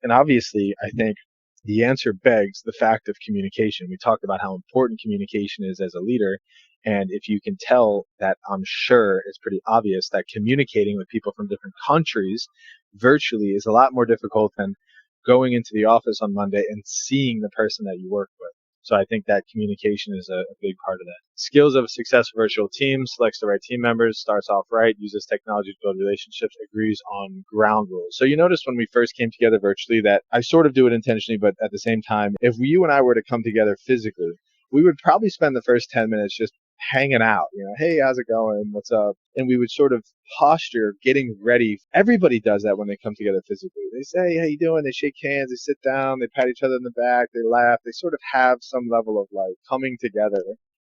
And obviously, I think the answer begs the fact of communication. We talked about how important communication is as a leader. And if you can tell that, I'm sure it's pretty obvious that communicating with people from different countries virtually is a lot more difficult than going into the office on Monday and seeing the person that you work with. So I think that communication is a big part of that. Skills of a successful virtual team: selects the right team members, starts off right, uses technology to build relationships, agrees on ground rules. So you noticed when we first came together virtually that I sort of do it intentionally, but at the same time, if you and I were to come together physically, we would probably spend the first 10 minutes just hanging out, hey, how's it going? What's up? And we would sort of posture getting ready. Everybody does that when they come together physically. They say, hey, how you doing? They shake hands, they sit down, they pat each other in the back, they laugh. They sort of have some level of like coming together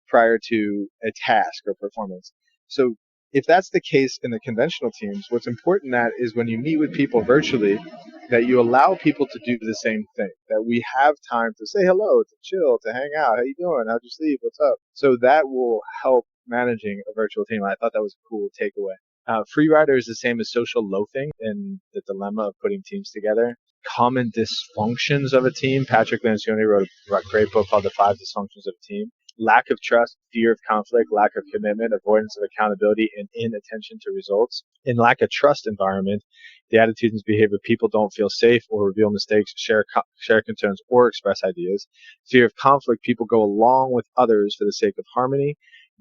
prior to a task or performance. So if that's the case in the conventional teams, what's important that is when you meet with people virtually, that you allow people to do the same thing, that we have time to say hello, to chill, to hang out. How you doing? How'd you sleep? What's up? So that will help managing a virtual team. I thought that was a cool takeaway. Free rider is the same as social loafing and the dilemma of putting teams together. Common dysfunctions of a team. Patrick Lencioni wrote a great book called The 5 Dysfunctions of a Team. Lack of trust, fear of conflict, lack of commitment, avoidance of accountability, and inattention to results. In lack of trust environment, the attitudes and behavior, people don't feel safe or reveal mistakes, share concerns, or express ideas. Fear of conflict, people go along with others for the sake of harmony,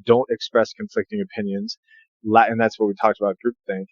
don't express conflicting opinions, and that's what we talked about groupthink.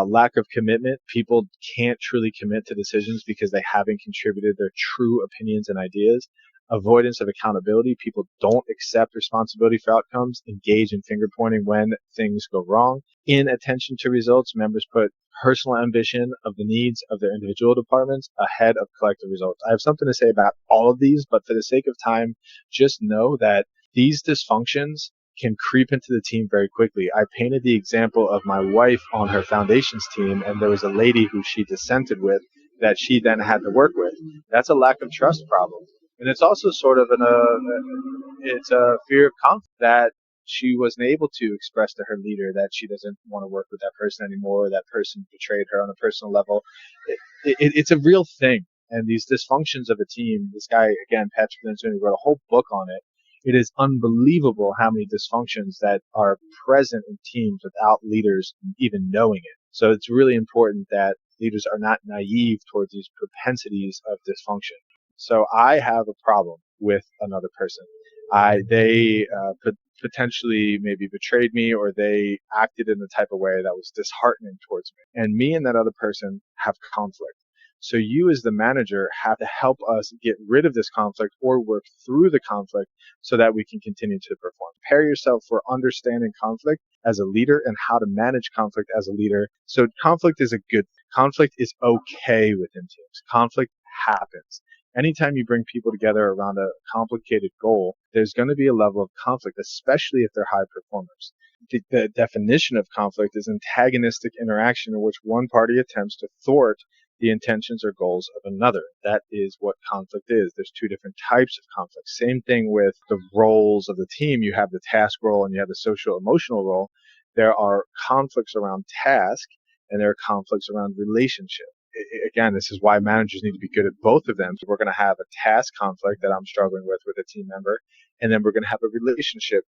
Lack of commitment, people can't truly commit to decisions because they haven't contributed their true opinions and ideas. Avoidance of accountability, people don't accept responsibility for outcomes, engage in finger pointing when things go wrong. Inattention to results, members put personal ambition of the needs of their individual departments ahead of collective results. I have something to say about all of these, but for the sake of time, just know that these dysfunctions can creep into the team very quickly. I painted the example of my wife on her foundations team, and there was a lady who she dissented with that she then had to work with. That's a lack of trust problem. And it's also sort of it's a fear of conflict that she wasn't able to express to her leader that she doesn't want to work with that person anymore, or that person betrayed her on a personal level. It's a real thing. And these dysfunctions of a team, this guy, again, Patrick Lencioni, wrote a whole book on it. It is unbelievable how many dysfunctions that are present in teams without leaders even knowing it. So it's really important that leaders are not naive towards these propensities of dysfunction. So I have a problem with another person. They potentially maybe betrayed me, or they acted in the type of way that was disheartening towards me. And me and that other person have conflict. So you as the manager have to help us get rid of this conflict or work through the conflict so that we can continue to perform. Prepare yourself for understanding conflict as a leader and how to manage conflict as a leader. So conflict is a good thing. Conflict is okay within teams. Conflict happens. Anytime you bring people together around a complicated goal, there's going to be a level of conflict, especially if they're high performers. The definition of conflict is antagonistic interaction in which one party attempts to thwart the intentions or goals of another. That is what conflict is. There's two different types of conflict. Same thing with the roles of the team. You have the task role and you have the social emotional role. There are conflicts around task and there are conflicts around relationship. Again, this is why managers need to be good at both of them. So we're going to have a task conflict that I'm struggling with a team member, and then we're going to have a relationship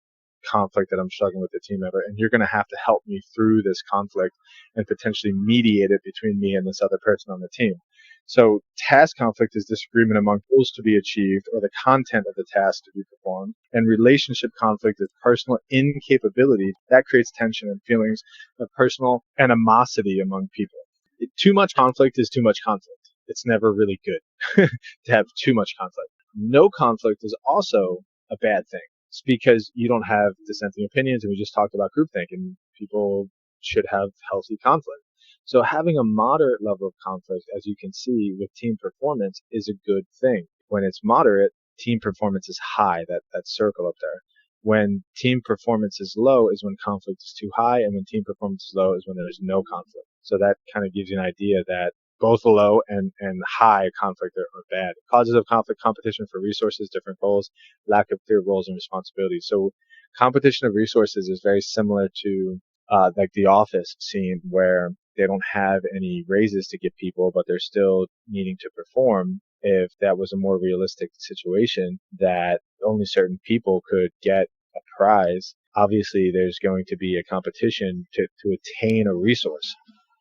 conflict that I'm struggling with a team member, and you're going to have to help me through this conflict and potentially mediate it between me and this other person on the team. So task conflict is disagreement among goals to be achieved or the content of the task to be performed, and relationship conflict is personal incapability. That creates tension and feelings of personal animosity among people. Too much conflict is too much conflict. It's never really good to have too much conflict. No conflict is also a bad thing. It's because you don't have dissenting opinions, and we just talked about groupthink, and people should have healthy conflict. So having a moderate level of conflict, as you can see with team performance, is a good thing. When it's moderate, team performance is high, that circle up there. When team performance is low is when conflict is too high, and when team performance is low is when there's no conflict. So that kind of gives you an idea that both low and high conflict are bad. Causes of conflict: competition for resources, different goals, lack of clear roles and responsibilities. So competition of resources is very similar to like the office scene where they don't have any raises to give people, but they're still needing to perform. If that was a more realistic situation that only certain people could get a prize, obviously there's going to be a competition to attain a resource.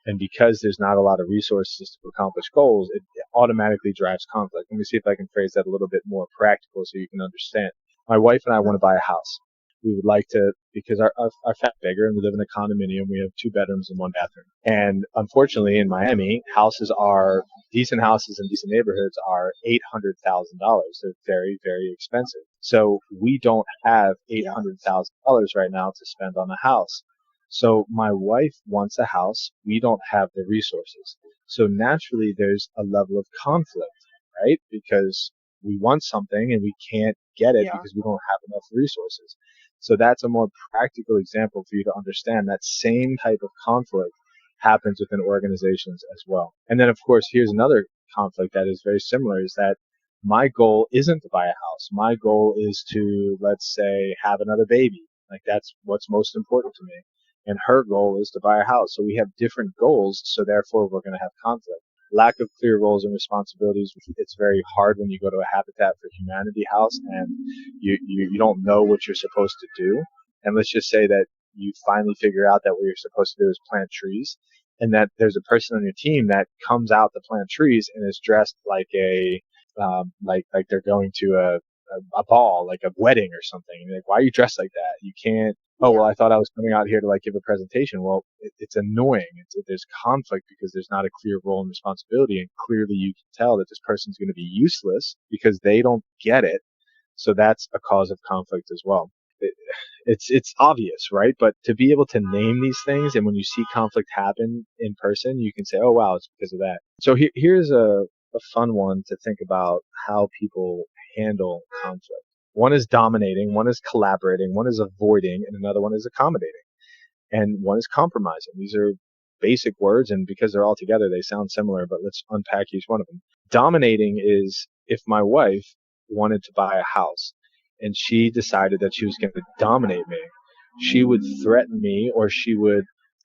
And because there's not a lot of resources to accomplish goals, it automatically drives conflict. Let me see if I can phrase that a little bit more practical so you can understand. My wife and I want to buy a house. We would like to, because our family's bigger and we live in a condominium. We have 2 bedrooms and 1 bathroom. And unfortunately in Miami, decent houses in decent neighborhoods are $800,000. They're very, very expensive. So we don't have $800,000 right now to spend on a house. So my wife wants a house. We don't have the resources. So naturally there's a level of conflict, right? Because we want something and we can't get it because we don't have enough resources. So that's a more practical example for you to understand that same type of conflict happens within organizations as well. And then, of course, here's another conflict that is very similar, is that my goal isn't to buy a house. My goal is to, let's say, have another baby. Like, that's what's most important to me. And her goal is to buy a house. So we have different goals, so therefore we're going to have conflict. Lack of clear roles and responsibilities. It's very hard when you go to a Habitat for Humanity house and you don't know what you're supposed to do. And let's just say that you finally figure out that what you're supposed to do is plant trees, and that there's a person on your team that comes out to plant trees and is dressed like like they're going to a ball, like a wedding or something. And you're like, why are you dressed like that? You can't. Oh, well, I thought I was coming out here to like give a presentation. Well, it's annoying. There's conflict because there's not a clear role and responsibility, and clearly you can tell that this person's going to be useless because they don't get it. So that's a cause of conflict as well. It's obvious, right? But to be able to name these things, and when you see conflict happen in person, you can say, oh, wow, it's because of that. So here's a fun one to think about how people handle conflict. One is dominating, one is collaborating, one is avoiding, and another one is accommodating. And one is compromising. These are basic words, and because they're all together, they sound similar, but let's unpack each one of them. Dominating is if my wife wanted to buy a house and she decided that she was going to dominate me, she would threaten me, or she would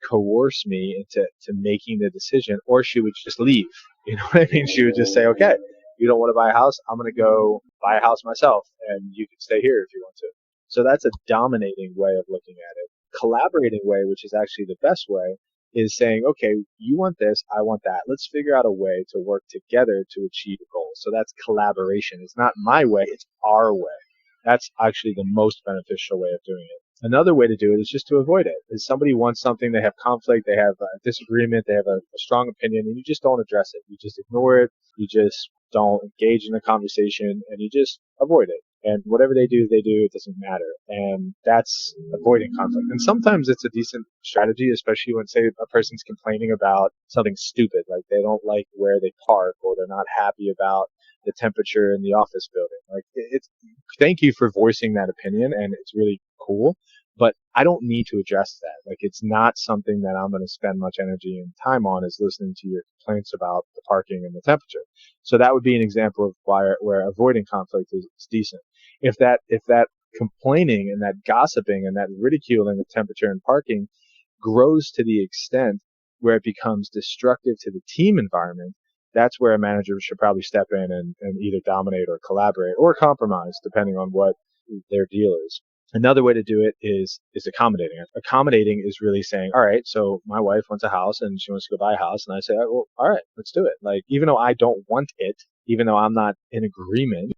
coerce me into making the decision, or she would just leave. You know what I mean? She would just say, okay, you don't want to buy a house, I'm going to go buy a house myself, and you can stay here if you want to. So that's a dominating way of looking at it. Collaborating way, which is actually the best way, is saying, okay, you want this, I want that. Let's figure out a way to work together to achieve a goal. So that's collaboration. It's not my way, it's our way. That's actually the most beneficial way of doing it. Another way to do it is just to avoid it. If somebody wants something, they have conflict, they have a disagreement, they have a strong opinion, and you just don't address it. You just ignore it. You just don't engage in the conversation, and you just avoid it. And whatever they do, it doesn't matter. And that's avoiding conflict. And sometimes it's a decent strategy, especially when, say, a person's complaining about something stupid, like they don't like where they park, or they're not happy about the temperature in the office building. Like, thank you for voicing that opinion, and it's really cool, but I don't need to address that. Like, it's not something that I'm going to spend much energy and time on, is listening to your complaints about the parking and the temperature. So that would be an example of where avoiding conflict is decent. If that complaining and that gossiping and that ridiculing of temperature and parking grows to the extent where it becomes destructive to the team environment, that's where a manager should probably step in and either dominate or collaborate or compromise, depending on what their deal is. Another way to do it is accommodating. Accommodating is really saying, all right, so my wife wants a house and she wants to go buy a house, and I say, well, all right, let's do it. Like, even though I don't want it, even though I'm not in agreement,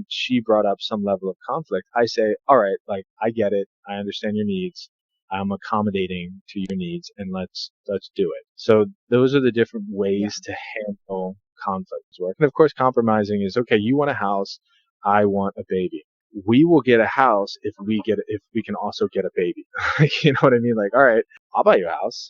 she brought up some level of conflict. I say, all right, like, I get it. I understand your needs. I'm accommodating to your needs, and let's do it. So those are the different ways to handle conflict work. And of course, compromising is, okay, you want a house, I want a baby. we will get a house if we can also get a baby. You know what I mean? Like, all right, I'll buy you a house.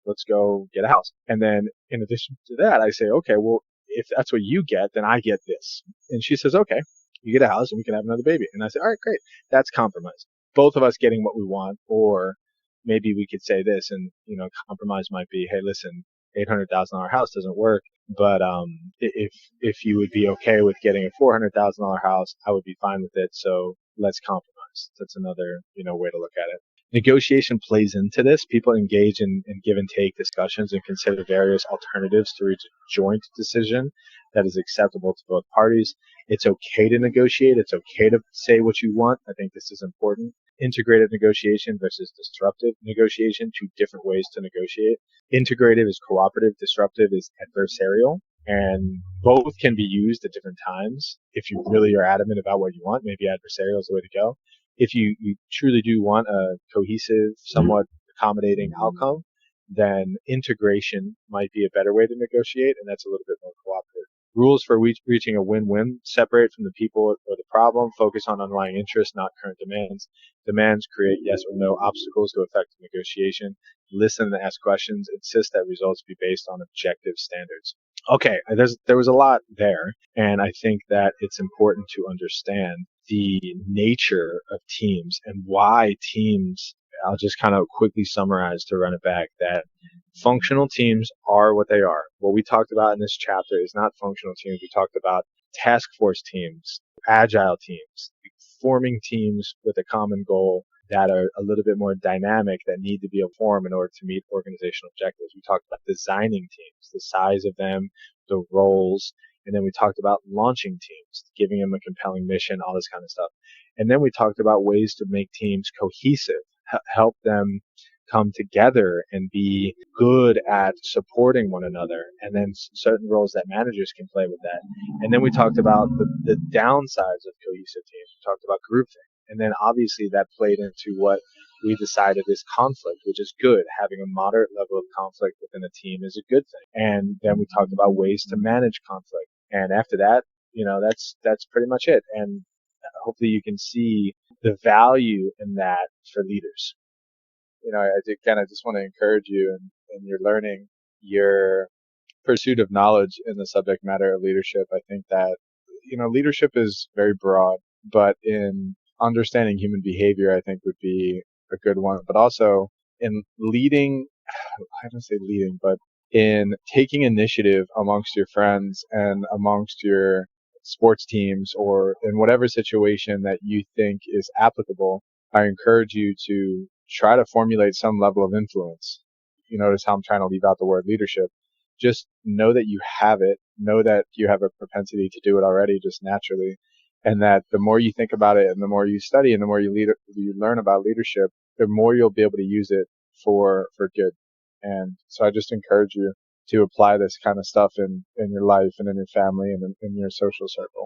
Let's go get a house. And then in addition to that, I say, okay, well, if that's what you get, then I get this. And she says, okay, you get a house and we can have another baby. And I say, all right, great. That's compromise. Both of us getting what we want, or maybe we could say this, and compromise might be, hey, listen, $800,000 house doesn't work, but if you would be okay with getting a $400,000 house, I would be fine with it. So let's compromise. That's another way to look at it. Negotiation plays into this. People engage in give and take discussions and consider various alternatives to reach a joint decision that is acceptable to both parties. It's okay to negotiate. It's okay to say what you want. I think this is important. Integrative negotiation versus disruptive negotiation, two different ways to negotiate. Integrative is cooperative, disruptive is adversarial, and both can be used at different times. If you really are adamant about what you want, maybe adversarial is the way to go. If you truly do want a cohesive, somewhat accommodating outcome, then integration might be a better way to negotiate, and that's a little bit more cooperative. Rules for reaching a win-win: separate from the people or the problem, focus on underlying interests, not current demands. Demands create yes or no obstacles to effective negotiation. Listen and ask questions. Insist that results be based on objective standards. Okay, there was a lot there, and I think that it's important to understand the nature of teams and why teams. I'll just kind of quickly summarize to run it back that functional teams are what they are. What we talked about in this chapter is not functional teams. We talked about task force teams, agile teams, forming teams with a common goal that are a little bit more dynamic, that need to be a form in order to meet organizational objectives. We talked about designing teams, the size of them, the roles, and then we talked about launching teams, giving them a compelling mission, all this kind of stuff. And then we talked about ways to make teams cohesive, help them come together and be good at supporting one another, and then certain roles that managers can play with that. And then we talked about the downsides of cohesive teams. We talked about groupthink. And then obviously that played into what we decided is conflict, which is good. Having a moderate level of conflict within a team is a good thing. And then we talked about ways to manage conflict. And after that, that's pretty much it. And hopefully you can see the value in that for leaders. I just want to encourage you in your learning, your pursuit of knowledge in the subject matter of leadership. I think that, leadership is very broad, but in understanding human behavior, I think would be a good one. But also in leading, I don't say leading, but in taking initiative amongst your friends and amongst your sports teams, or in whatever situation that you think is applicable, I encourage you to try to formulate some level of influence. You notice how I'm trying to leave out the word leadership. Just know that you have it. Know that you have a propensity to do it already, just naturally. And that the more you think about it and the more you study and the more you learn about leadership, the more you'll be able to use it for good. And so I just encourage you to apply this kind of stuff in your life and in your family and in your social circle.